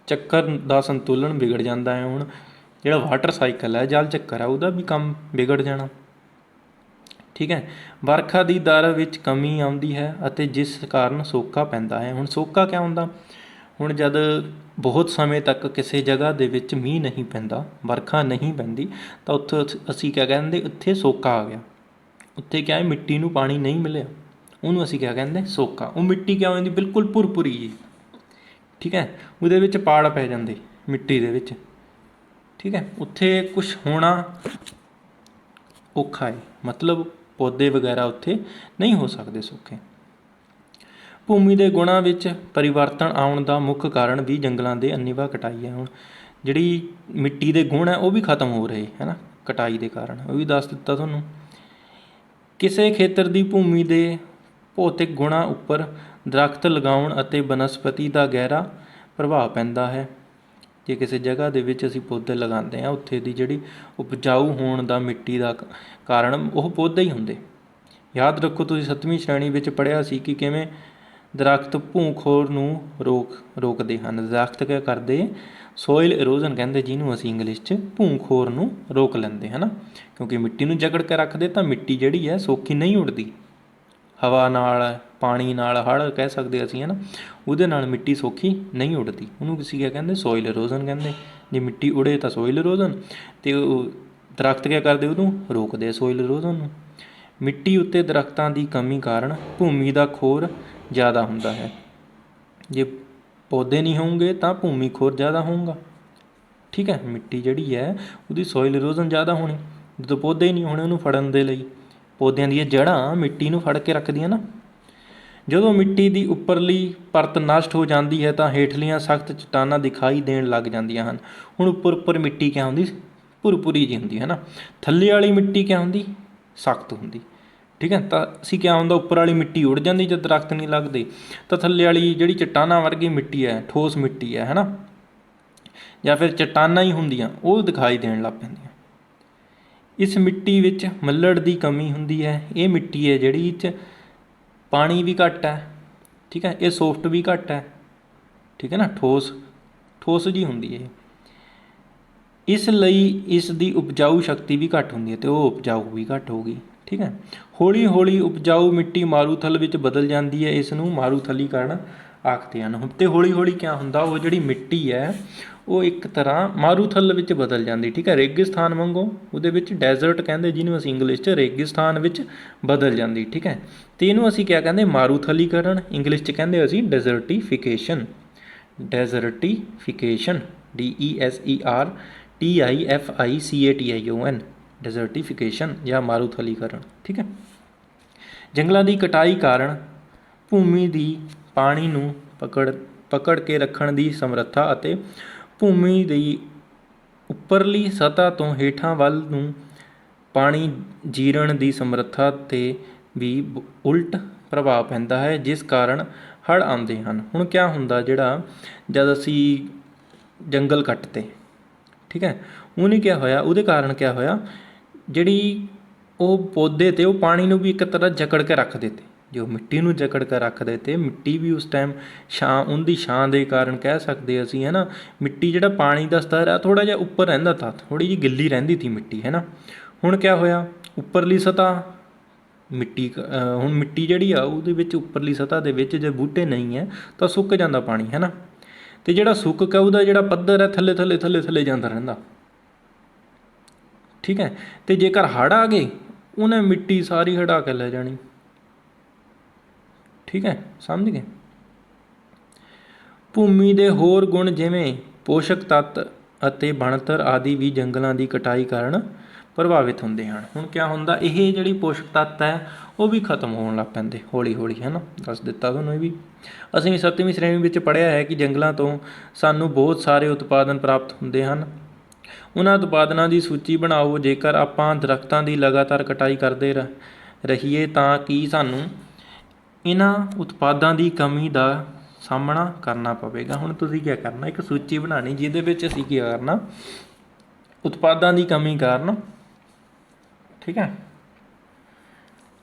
ਚੱਕਰ ਦਾ ਸੰਤੁਲਨ ਵਿਗੜ ਜਾਂਦਾ ਹੈ। ਹੁਣ ਜਿਹੜਾ ਵਾਟਰ ਸਾਈਕਲ ਹੈ, ਜਲ ਚੱਕਰ ਹੈ, ਉਹਦਾ ਵੀ ਕੰਮ ਵਿਗੜ ਜਾਣਾ, ਠੀਕ ਹੈ। ਵਰਖਾ ਦੀ ਦਰ ਵਿੱਚ ਕਮੀ ਆਉਂਦੀ ਹੈ ਅਤੇ ਜਿਸ ਕਾਰਨ ਸੋਕਾ ਪੈਂਦਾ ਹੈ। ਹੁਣ ਸੋਕਾ ਕਿਆ ਹੁੰਦਾ, ਹੁਣ ਜਦ ਬਹੁਤ ਸਮੇਂ ਤੱਕ ਕਿਸੇ ਜਗ੍ਹਾ ਦੇ ਵਿੱਚ ਮੀਂਹ ਨਹੀਂ ਪੈਂਦਾ, ਵਰਖਾ ਨਹੀਂ ਪੈਂਦੀ, ਤਾਂ ਉੱਥੇ ਅਸੀਂ ਕਿਆ ਕਹਿੰਦੇ, ਉੱਥੇ ਸੋਕਾ ਆ ਗਿਆ। ਉੱਥੇ ਕਿਆ ਹੈ, ਮਿੱਟੀ ਨੂੰ ਪਾਣੀ ਨਹੀਂ ਮਿਲਿਆ, ਉਹਨੂੰ ਅਸੀਂ ਕਿਆ ਕਹਿੰਦੇ, ਸੋਕਾ। ਉਹ ਮਿੱਟੀ ਕਿਆ ਹੋ ਜਾਂਦੀ, ਬਿਲਕੁਲ ਭੁਰਭੁਰੀ ਜੀ, ਠੀਕ ਹੈ, ਉਹਦੇ ਵਿੱਚ ਪਾੜ ਪੈ ਜਾਂਦੇ ਮਿੱਟੀ ਦੇ ਵਿੱਚ, ਠੀਕ ਹੈ, ਉੱਥੇ ਕੁਛ ਹੋਣਾ ਔਖਾ ਹੈ, ਮਤਲਬ ਪੌਦੇ ਵਗੈਰਾ ਉੱਥੇ ਨਹੀਂ ਹੋ ਸਕਦੇ ਸੌਖੇ। ਭੂਮੀ ਦੇ ਗੁਣਾਂ ਵਿੱਚ ਪਰਿਵਰਤਨ ਆਉਣ ਦਾ ਮੁੱਖ ਕਾਰਨ ਵੀ ਜੰਗਲਾਂ ਦੇ ਅੰਨ੍ਹੇਵਾਹ ਕਟਾਈ ਹੈ। ਹੁਣ ਜਿਹੜੀ ਮਿੱਟੀ ਦੇ ਗੁਣ ਹੈ ਉਹ ਵੀ ਖਤਮ ਹੋ ਰਹੇ, ਹੈ ਨਾ, ਕਟਾਈ ਦੇ ਕਾਰਨ, ਉਹ ਵੀ ਦੱਸ ਦਿੱਤਾ ਤੁਹਾਨੂੰ। ਕਿਸੇ ਖੇਤਰ ਦੀ ਭੂਮੀ ਦੇ ਭੌਤਿਕ ਗੁਣਾਂ ਉੱਪਰ ਦਰੱਖਤ ਲਗਾਉਣ ਅਤੇ ਬਨਸਪਤੀ ਦਾ ਗਹਿਰਾ ਪ੍ਰਭਾਵ ਪੈਂਦਾ ਹੈ। ਜੇ ਕਿਸੇ ਜਗ੍ਹਾ ਦੇ ਵਿੱਚ ਅਸੀਂ ਪੌਦੇ ਲਗਾਉਂਦੇ ਹਾਂ, ਉੱਥੇ ਦੀ ਜਿਹੜੀ ਉਪਜਾਊ ਹੋਣ ਦਾ ਮਿੱਟੀ ਦਾ ਕਾਰਨ ਉਹ ਪੌਦੇ ਹੀ ਹੁੰਦੇ। ਯਾਦ ਰੱਖੋ, ਤੁਸੀਂ 7ਵੀਂ ਸ਼੍ਰੇਣੀ ਵਿੱਚ ਪੜ੍ਹਿਆ ਸੀ ਕਿ ਕਿਵੇਂ ਦਰੱਖਤ ਭੂ-ਖੋਰ ਨੂੰ ਰੋਕਦੇ ਹਨ। ਦਰੱਖਤ ਕਿਆ ਕਰਦੇ, ਸੋਇਲ ਇਰੋਜ਼ਨ ਕਹਿੰਦੇ ਜਿਹਨੂੰ ਅਸੀਂ ਇੰਗਲਿਸ਼ 'ਚ, ਭੂ-ਖੋਰ ਨੂੰ ਰੋਕ ਲੈਂਦੇ, ਹੈ ਨਾ, ਕਿਉਂਕਿ ਮਿੱਟੀ ਨੂੰ ਜਕੜ ਕੇ ਰੱਖਦੇ ਤਾਂ ਮਿੱਟੀ ਜਿਹੜੀ ਹੈ ਸੌਖੀ ਨਹੀਂ ਉੱਡਦੀ। ਹਵਾ ਨਾਲ, ਪਾਣੀ ਨਾਲ, ਹੜ੍ਹ ਕਹਿ ਸਕਦੇ ਅਸੀਂ, ਹੈ ਨਾ, ਉਹਦੇ ਨਾਲ ਮਿੱਟੀ ਸੌਖੀ ਨਹੀਂ ਉੱਡਦੀ। ਉਹਨੂੰ ਅਸੀਂ ਕਿਆ ਕਹਿੰਦੇ, ਸੋਇਲ ਇਰੋਜ਼ਨ ਕਹਿੰਦੇ। ਜੇ ਮਿੱਟੀ ਉੜੇ ਤਾਂ ਸੋਇਲ ਇਰੋਜ਼ਨ, ਅਤੇ ਉਹ ਦਰੱਖਤ ਕਿਆ ਕਰਦੇ, ਉਹਨੂੰ ਰੋਕਦੇ ਆ, ਸੋਇਲ ਇਰੋਜ਼ਨ ਨੂੰ। ਮਿੱਟੀ ਉੱਤੇ ਦਰੱਖਤਾਂ ਦੀ ਕਮੀ ਕਾਰਨ ਭੂਮੀ ਦਾ ਖੋਰ ਜ਼ਿਆਦਾ ਹੁੰਦਾ ਹੈ। ਜੇ ਪੌਦੇ ਨਹੀਂ ਹੋਣਗੇ ਤਾਂ ਭੂਮੀ ਖੋਰ ਜ਼ਿਆਦਾ ਹੋਊਗਾ। ਠੀਕ ਹੈ, ਮਿੱਟੀ ਜਿਹੜੀ ਹੈ ਉਹਦੀ ਸੋਇਲ ਇਰੋਜ਼ਨ ਜ਼ਿਆਦਾ ਹੋਣੀ। ਜਦੋਂ ਪੌਦੇ ਹੀ ਨਹੀਂ ਹੋਣੇ ਉਹਨੂੰ ਫੜਨ ਦੇ ਲਈ, ਪੌਦਿਆਂ ਦੀਆਂ ਜੜ੍ਹਾਂ ਮਿੱਟੀ ਨੂੰ ਫੜ ਕੇ ਰੱਖਦੀਆਂ ਨਾ। ਜਦੋਂ ਮਿੱਟੀ ਦੀ ਉੱਪਰਲੀ ਪਰਤ ਨਸ਼ਟ ਹੋ ਜਾਂਦੀ ਹੈ ਤਾਂ ਹੇਠਲੀਆਂ ਸਖਤ ਚਟਾਨਾਂ ਦਿਖਾਈ ਦੇਣ ਲੱਗ ਜਾਂਦੀਆਂ ਹਨ। ਹੁਣ ਉੱਪਰ ਮਿੱਟੀ ਕਿਆ ਹੁੰਦੀ, ਭੁਰਭੁਰੀ ਜਿਹੀ ਹੁੰਦੀ ਹੈ ਨਾ। ਥੱਲੇ ਵਾਲੀ ਮਿੱਟੀ ਕਿਆ ਹੁੰਦੀ, ਸਖਤ ਹੁੰਦੀ। ਠੀਕ ਹੈ, ਤਾਂ ਅਸੀਂ ਕਿਆ ਹੁੰਦਾ, ਉੱਪਰ ਵਾਲੀ ਮਿੱਟੀ ਉੜ ਜਾਂਦੀ ਜਦ ਦਰਖਤ ਨਹੀਂ ਲੱਗਦੇ, ਤਾਂ ਥੱਲੇ ਵਾਲੀ ਜਿਹੜੀ ਚਟਾਨਾਂ ਵਰਗੀ ਮਿੱਟੀ ਹੈ, ਠੋਸ ਮਿੱਟੀ ਹੈ ਨਾ, ਜਾਂ ਫਿਰ ਚਟਾਨਾਂ ਹੀ ਹੁੰਦੀਆਂ, ਉਹ ਦਿਖਾਈ ਦੇਣ ਲੱਗ ਪੈਂਦੀਆਂ। ਇਸ ਮਿੱਟੀ ਵਿੱਚ ਮੱਲੜ ਦੀ ਕਮੀ ਹੁੰਦੀ ਹੈ। ਇਹ ਮਿੱਟੀ ਹੈ ਜਿਹੜੀ 'ਚ ਪਾਣੀ ਵੀ ਘੱਟ ਹੈ। ਠੀਕ ਹੈ, ਇਹ ਸੋਫਟ ਵੀ ਘੱਟ ਹੈ। ਠੀਕ ਹੈ ਨਾ, ਠੋਸ ਜਿਹੀ ਹੁੰਦੀ ਹੈ। ਇਸ ਲਈ ਇਸ ਦੀ ਉਪਜਾਊ ਸ਼ਕਤੀ ਵੀ ਘੱਟ ਹੁੰਦੀ ਹੈ ਅਤੇ ਉਹ ਉਪਜਾਊ ਵੀ ਘੱਟ ਹੋਊਗੀ। ਠੀਕ ਹੈ, ਹੌਲੀ ਹੌਲੀ ਉਪਜਾਊ ਮਿੱਟੀ ਮਾਰੂਥਲ ਵਿੱਚ ਬਦਲ ਜਾਂਦੀ ਹੈ। ਇਸ ਨੂੰ ਮਾਰੂਥਲੀਕਰਨ ਆਖਦੇ ਹਨ। ਅਤੇ ਹੌਲੀ ਹੌਲੀ ਕਿਆ ਹੁੰਦਾ, ਉਹ ਜਿਹੜੀ ਮਿੱਟੀ ਹੈ ਉਹ ਇੱਕ ਤਰ੍ਹਾਂ ਮਾਰੂਥਲ ਵਿੱਚ ਬਦਲ ਜਾਂਦੀ। ਠੀਕ ਹੈ, ਰੇਗਿਸਤਾਨ ਵਾਂਗੂ ਉਹਦੇ ਵਿੱਚ ਡੈਜ਼ਰਟ ਕਹਿੰਦੇ, ਜਿਹਨੂੰ ਅਸੀਂ ਇੰਗਲਿਸ਼ 'ਚ ਰੇਗਿਸਤਾਨ ਵਿੱਚ ਬਦਲ ਜਾਂਦੀ। ਠੀਕ ਹੈ, ਅਤੇ ਇਹਨੂੰ ਅਸੀਂ ਕਿਆ ਕਹਿੰਦੇ, ਮਾਰੂਥਲੀਕਰਨ। ਇੰਗਲਿਸ਼ 'ਚ ਕਹਿੰਦੇ ਅਸੀਂ ਡੈਜ਼ਰਟੀਫਿਕੇਸ਼ਨ। ਡੈਜ਼ਰਟੀਫਿਕੇਸ਼ਨ, DESERTIFICATION, ਡੈਜ਼ਰਟੀਫਿਕੇਸ਼ਨ ਜਾਂ ਮਾਰੂਥਲੀਕਰਨ। ਠੀਕ ਹੈ, ਜੰਗਲਾਂ ਦੀ ਕਟਾਈ ਕਾਰਨ ਭੂਮੀ ਦੀ ਪਾਣੀ ਨੂੰ ਪਕੜ ਕੇ ਰੱਖਣ ਦੀ ਸਮਰੱਥਾ ਅਤੇ ਭੂਮੀ ਦੀ ਉੱਪਰਲੀ ਸਤ੍ਹਾ ਤੋਂ ਹੇਠਾਂ ਵੱਲ ਨੂੰ ਪਾਣੀ ਜੀਰਨ ਦੀ ਸਮਰੱਥਾ 'ਤੇ ਵੀ ਉਲਟ ਪ੍ਰਭਾਵ ਪੈਂਦਾ ਹੈ, ਜਿਸ ਕਾਰਨ ਹੜ੍ਹ ਆਉਂਦੇ ਹਨ। ਹੁਣ ਕਿਆ ਹੁੰਦਾ, ਜਿਹੜਾ ਜਦ ਅਸੀਂ ਜੰਗਲ ਕੱਟਤੇ, ਠੀਕ ਹੈ, ਉਹਨੇ ਕਿਆ ਹੋਇਆ, ਉਹਦੇ ਕਾਰਨ ਕਿਆ ਹੋਇਆ, ਜਿਹੜੀ ਉਹ ਪੌਦੇ ਤੇ ਉਹ ਪਾਣੀ ਨੂੰ ਵੀ ਇੱਕ ਤਰ੍ਹਾਂ ਜਕੜ ਕੇ ਰੱਖ ਦਿੱਤੇ। ਜੋ ਮਿੱਟੀ ਨੂੰ ਜਕੜ ਕੇ ਰੱਖ ਦਿੱਤੇ, ਮਿੱਟੀ ਵੀ ਉਸ ਟਾਈਮ ਉਹਦੀ ਛਾਂ ਦੇ ਕਾਰਨ ਕਹਿ ਸਕਦੇ ਅਸੀਂ, ਹੈ ਨਾ। ਮਿੱਟੀ ਜਿਹੜਾ ਪਾਣੀ ਦਾ ਸਤਰ ਆ ਥੋੜ੍ਹਾ ਜਿਹਾ ਉੱਪਰ ਰਹਿੰਦਾ ਤਾ, ਥੋੜ੍ਹੀ ਜਿਹੀ ਗਿੱਲੀ ਰਹਿੰਦੀ ਤੀ ਮਿੱਟੀ, ਹੈ ਨਾ। ਹੁਣ ਕਿਆ ਹੋਇਆ, ਉੱਪਰਲੀ ਸਤ੍ਹਾ ਮਿੱਟੀ, ਹੁਣ ਮਿੱਟੀ ਜਿਹੜੀ ਆ ਉਹਦੇ ਵਿੱਚ ਉੱਪਰਲੀ ਸਤ੍ਹਾ ਦੇ ਵਿੱਚ ਜੇ ਬੂਟੇ ਨਹੀਂ ਹੈ ਤਾਂ ਸੁੱਕ ਜਾਂਦਾ ਪਾਣੀ, ਹੈ ਨਾ। ਅਤੇ ਜਿਹੜਾ ਸੁੱਕ ਕੇ ਉਹਦਾ ਜਿਹੜਾ ਪੱਧਰ ਹੈ ਥੱਲੇ ਜਾਂਦਾ ਰਹਿੰਦਾ। ਠੀਕ ਹੈ, ਅਤੇ ਜੇਕਰ ਹੜ੍ਹ ਆ ਗਏ ਉਹਨੇ ਮਿੱਟੀ ਸਾਰੀ ਹੜਾ ਕੇ ਲੈ ਜਾਣੀ। ਠੀਕ ਹੈ, ਸਮਝ ਗਏ। ਭੂਮੀ ਦੇ ਹੋਰ ਗੁਣ ਜਿਵੇਂ ਪੋਸ਼ਕ ਤੱਤ ਅਤੇ ਬਣਤਰ ਆਦਿ ਵੀ ਜੰਗਲਾਂ ਦੀ ਕਟਾਈ ਕਾਰਨ ਪ੍ਰਭਾਵਿਤ ਹੁੰਦੇ ਹਨ। ਹੁਣ ਕਿਆ ਹੁੰਦਾ, ਇਹ ਜਿਹੜੀ ਪੋਸ਼ਕ ਤੱਤ ਹੈ ਉਹ ਵੀ ਖਤਮ ਹੋਣ ਲੱਗ ਪੈਂਦੇ ਹੌਲੀ ਹੌਲੀ, ਹੈ ਨਾ। ਦੱਸ ਦਿੱਤਾ ਤੁਹਾਨੂੰ ਇਹ ਵੀ। ਅਸੀਂ 7ਵੀਂ ਸ਼੍ਰੇਣੀ ਵਿੱਚ ਪੜ੍ਹਿਆ ਹੈ ਕਿ ਜੰਗਲਾਂ ਤੋਂ ਸਾਨੂੰ ਬਹੁਤ ਸਾਰੇ ਉਤਪਾਦਨ ਪ੍ਰਾਪਤ ਹੁੰਦੇ ਹਨ। ਉਹਨਾਂ ਉਤਪਾਦਨਾਂ ਦੀ ਸੂਚੀ ਬਣਾਓ। ਜੇਕਰ ਆਪਾਂ ਦਰੱਖਤਾਂ ਦੀ ਲਗਾਤਾਰ ਕਟਾਈ ਕਰਦੇ ਰਹੀਏ ਤਾਂ ਕੀ ਸਾਨੂੰ ਇਹਨਾਂ ਉਤਪਾਦਾਂ ਦੀ ਕਮੀ ਦਾ ਸਾਹਮਣਾ ਕਰਨਾ ਪਵੇਗਾ। ਹੁਣ ਤੁਸੀਂ ਕੀ ਕਰਨਾ, ਇੱਕ ਸੂਚੀ ਬਣਾਉਣੀ ਜਿਹਦੇ ਵਿੱਚ ਅਸੀਂ ਕੀ ਕਰਨਾ, ਉਤਪਾਦਾਂ ਦੀ ਕਮੀ ਕਾਰਨ, ਠੀਕ ਹੈ,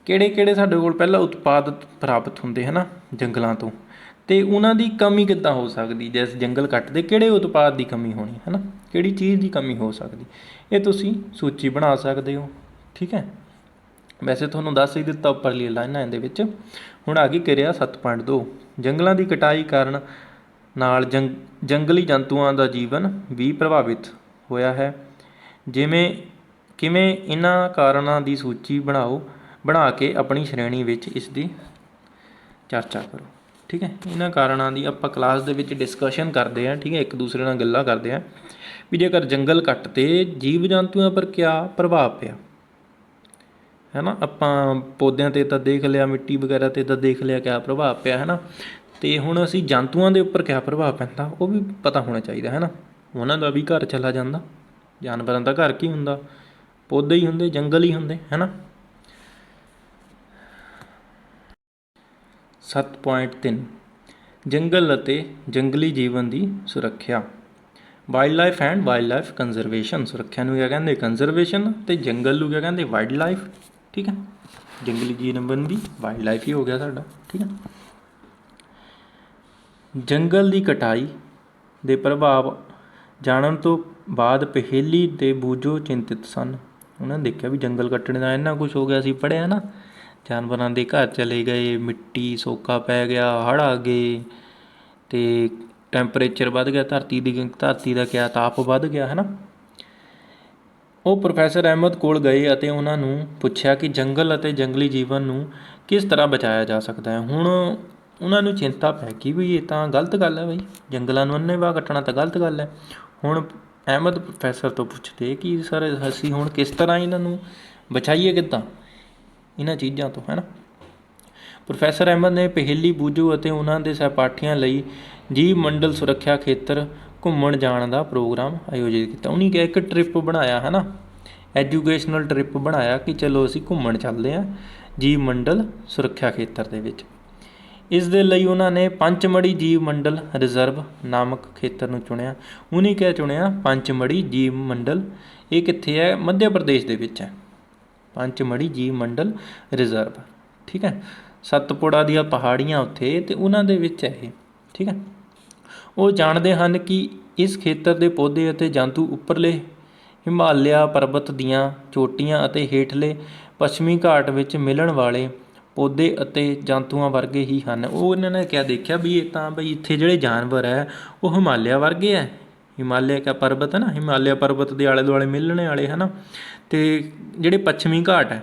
ਕਿਹੜੇ ਕਿਹੜੇ ਸਾਡੇ ਕੋਲ ਪਹਿਲਾਂ ਉਤਪਾਦ ਪ੍ਰਾਪਤ ਹੁੰਦੇ, ਹੈ ਨਾ, ਜੰਗਲਾਂ ਤੋਂ, ਅਤੇ ਉਹਨਾਂ ਦੀ ਕਮੀ ਕਿੱਦਾਂ ਹੋ ਸਕਦੀ। ਜੇ ਅਸੀਂ ਜੰਗਲ ਕੱਟਦੇ, ਕਿਹੜੇ ਉਤਪਾਦ ਦੀ ਕਮੀ ਹੋਣੀ, ਹੈ ਨਾ, ਕਿਹੜੀ ਚੀਜ਼ ਦੀ ਕਮੀ ਹੋ ਸਕਦੀ, ਇਹ ਤੁਸੀਂ ਸੂਚੀ ਬਣਾ ਸਕਦੇ ਹੋ। ਠੀਕ ਹੈ, ਵੈਸੇ ਤੁਹਾਨੂੰ ਦੱਸ ਹੀ ਦਿੱਤਾ ਉੱਪਰਲੀ ਲਾਈਨਾਂ ਇਹਦੇ ਵਿੱਚ। ਹੁਣ ਆ ਗਈ ਕਿਰਿਆ 7.2, ਜੰਗਲਾਂ ਦੀ ਕਟਾਈ ਕਾਰਨ ਨਾਲ ਜੰਗਲੀ ਜੰਤੂਆਂ ਦਾ ਜੀਵਨ ਵੀ ਪ੍ਰਭਾਵਿਤ ਹੋਇਆ ਹੈ। ਕਿਵੇਂ, ਇਹਨਾਂ ਕਾਰਨਾਂ ਦੀ ਸੂਚੀ ਬਣਾ ਕੇ ਆਪਣੀ ਸ਼੍ਰੇਣੀ ਵਿੱਚ ਇਸ ਦੀ ਚਰਚਾ ਕਰੋ। ਠੀਕ ਹੈ, ਇਹਨਾਂ ਕਾਰਨਾਂ ਦੀ ਆਪਾਂ ਕਲਾਸ ਦੇ ਵਿੱਚ ਡਿਸਕਸ਼ਨ ਕਰਦੇ ਹਾਂ। ਠੀਕ ਹੈ, ਇੱਕ ਦੂਸਰੇ ਨਾਲ ਗੱਲਾਂ ਕਰਦੇ ਹਾਂ ਵੀ ਜੇਕਰ ਜੰਗਲ ਕੱਟ 'ਤੇ ਜੀਵ ਜੰਤੂਆਂ ਪਰ ਕਿਆ ਪ੍ਰਭਾਵ ਪਿਆ, ਹੈ ਨਾ। ਆਪਾਂ ਪੌਦਿਆਂ 'ਤੇ ਤਾਂ ਦੇਖ ਲਿਆ, ਮਿੱਟੀ ਵਗੈਰਾ 'ਤੇ ਤਾਂ ਦੇਖ ਲਿਆ ਕਿਆ ਪ੍ਰਭਾਵ ਪਿਆ, ਹੈ ਨਾ। ਅਤੇ ਹੁਣ ਅਸੀਂ ਜੰਤੂਆਂ ਦੇ ਉੱਪਰ ਕਿਆ ਪ੍ਰਭਾਵ ਪੈਂਦਾ ਉਹ ਵੀ ਪਤਾ ਹੋਣਾ ਚਾਹੀਦਾ, ਹੈ ਨਾ। ਉਹਨਾਂ ਦਾ ਵੀ ਘਰ ਚਲਾ ਜਾਂਦਾ, ਜਾਨਵਰਾਂ ਦਾ ਘਰ ਕੀ ਹੁੰਦਾ, ਪੌਦੇ ਹੀ ਹੁੰਦੇ, ਜੰਗਲ ਹੀ ਹੁੰਦੇ, ਹੈ ਨਾ। 7.3 ਜੰਗਲ ਅਤੇ ਜੰਗਲੀ ਜੀਵਨ ਦੀ ਸੁਰੱਖਿਆ। Wildlife and wildlife conservation. ਸੁਰੱਖਿਆ ਨੂੰ ਕਿਆ ਕਹਿੰਦੇ, ਕੰਜ਼ਰਵੇਸ਼ਨ, ਅਤੇ ਜੰਗਲ ਨੂੰ ਕਿਆ ਕਹਿੰਦੇ, ਵਾਈਲਡ ਲਾਈਫ। ਠੀਕ ਹੈ, ਜੰਗਲੀ ਜੀਵਨ ਵੀ ਵਾਈਲਡ ਲਾਈਫ ਹੀ ਹੋ ਗਿਆ ਸਾਡਾ। ਠੀਕ ਹੈ, ਜੰਗਲ ਦੀ ਕਟਾਈ ਦੇ ਪ੍ਰਭਾਵ ਜਾਣਨ ਤੋਂ ਬਾਅਦ ਪਹੇਲੀ ਅਤੇ ਬੂਝੋ ਚਿੰਤਿਤ ਸਨ। ਉਹਨਾਂ ਨੇ ਦੇਖਿਆ ਵੀ ਜੰਗਲ ਕੱਟਣ ਦਾ ਇੰਨਾ ਕੁਛ ਹੋ ਗਿਆ, ਅਸੀਂ ਪੜ੍ਹਿਆ ਨਾ, ਜਾਨਵਰਾਂ ਦੇ ਘਰ ਚਲੇ ਗਏ, ਮਿੱਟੀ ਸੋਕਾ ਪੈ ਗਿਆ, ਹੜ੍ਹ ਆ ਗਏ, ਅਤੇ ਟੈਂਪਰੇਚਰ ਵੱਧ ਗਿਆ, ਧਰਤੀ ਦਾ ਕਿਆ ਤਾਪ ਵੱਧ ਗਿਆ, ਹੈ ਨਾ। ਉਹ ਪ੍ਰੋਫੈਸਰ ਅਹਿਮਦ ਕੋਲ ਗਏ ਅਤੇ ਉਹਨਾਂ ਨੂੰ ਪੁੱਛਿਆ ਕਿ ਜੰਗਲ ਅਤੇ ਜੰਗਲੀ ਜੀਵਨ ਨੂੰ ਕਿਸ ਤਰ੍ਹਾਂ ਬਚਾਇਆ ਜਾ ਸਕਦਾ ਹੈ। ਹੁਣ ਉਹਨਾਂ ਨੂੰ ਚਿੰਤਾ ਪੈ ਗਈ ਵੀ ਇਹ ਤਾਂ ਗਲਤ ਗੱਲ ਹੈ ਬਈ, ਜੰਗਲਾਂ ਨੂੰ ਅੰਨ੍ਹੇਵਾਹ ਕੱਟਣਾ ਤਾਂ ਗਲਤ ਗੱਲ ਹੈ। ਹੁਣ ਅਹਿਮਦ ਪ੍ਰੋਫੈਸਰ ਤੋਂ ਪੁੱਛਦੇ ਕਿ ਸਰ ਅਸੀਂ ਹੁਣ ਕਿਸ ਤਰ੍ਹਾਂ ਇਹਨਾਂ ਨੂੰ ਬਚਾਈਏ, ਕਿੱਦਾਂ ਇਹਨਾਂ ਚੀਜ਼ਾਂ ਤੋਂ, ਹੈ ਨਾ। ਪ੍ਰੋਫੈਸਰ ਅਹਿਮਦ ਨੇ ਪਹਿਲੀ ਬੂਝੂ ਅਤੇ ਉਹਨਾਂ ਦੇ ਸਹਿਪਾਠੀਆਂ ਲਈ ਜੀਵ ਮੰਡਲ ਸੁਰੱਖਿਆ ਖੇਤਰ ਘੁੰਮਣ ਜਾਣ ਦਾ ਪ੍ਰੋਗਰਾਮ ਆਯੋਜਿਤ ਕੀਤਾ। ਉਹਨੇ ਕਿਹਾ ਇੱਕ ਟਰਿਪ ਬਣਾਇਆ, ਹੈ ਨਾ, ਐਜੂਕੇਸ਼ਨਲ ਟਰਿਪ ਬਣਾਇਆ ਕਿ ਚਲੋ ਅਸੀਂ ਘੁੰਮਣ ਚੱਲਦੇ ਹਾਂ ਜੀਵ ਮੰਡਲ ਸੁਰੱਖਿਆ ਖੇਤਰ ਦੇ ਵਿੱਚ। ਇਸ ਦੇ ਲਈ ਉਹਨਾਂ ਨੇ ਪੰਚਮੜੀ ਜੀਵ ਮੰਡਲ ਰਿਜ਼ਰਵ ਨਾਮਕ ਖੇਤਰ ਨੂੰ ਚੁਣਿਆ। ਉਹਨੇ ਕਿਹਾ ਚੁਣਿਆ ਪੰਚਮੜੀ ਜੀਵ ਮੰਡਲ, ਇਹ ਕਿੱਥੇ ਹੈ, ਮੱਧ ਪ੍ਰਦੇਸ਼ ਦੇ ਵਿੱਚ ਹੈ, ਪੰਚਮੜੀ ਜੀਵ ਮੰਡਲ ਰਿਜ਼ਰਵ, ਠੀਕ ਹੈ। ਸਤਪੁੜਾ ਦੀਆਂ ਪਹਾੜੀਆਂ ਉੱਥੇ ਅਤੇ ਉਹਨਾਂ ਦੇ ਵਿੱਚ ਹੈ ਇਹ, ਠੀਕ ਹੈ। ਉਹ ਜਾਣਦੇ ਹਨ ਕਿ ਇਸ ਖੇਤਰ ਦੇ ਪੌਦੇ ਅਤੇ ਜੰਤੂ ਉੱਪਰਲੇ ਹਿਮਾਲਿਆ ਪਰਬਤ ਦੀਆਂ ਚੋਟੀਆਂ ਅਤੇ ਹੇਠਲੇ ਪੱਛਮੀ ਘਾਟ ਵਿੱਚ ਮਿਲਣ ਵਾਲੇ ਪੌਦੇ ਅਤੇ ਜੰਤੂਆਂ ਵਰਗੇ ਹੀ ਹਨ। ਉਹ ਇਹਨਾਂ ਨੇ ਕਿਆ ਦੇਖਿਆ ਵੀ ਇਹ ਤਾਂ ਬਈ ਇੱਥੇ ਜਿਹੜੇ ਜਾਨਵਰ ਹੈ ਉਹ ਹਿਮਾਲਿਆ ਵਰਗੇ ਹੈ, ਹਿਮਾਲਿਆ ਕਿਆ ਪਰਬਤ ਹੈ ਨਾ, ਹਿਮਾਲਿਆ ਪਰਬਤ ਦੇ ਆਲੇ ਦੁਆਲੇ ਮਿਲਣੇ ਵਾਲੇ, ਹੈ ਨਾ। ਅਤੇ ਜਿਹੜੇ ਪੱਛਮੀ ਘਾਟ ਹੈ,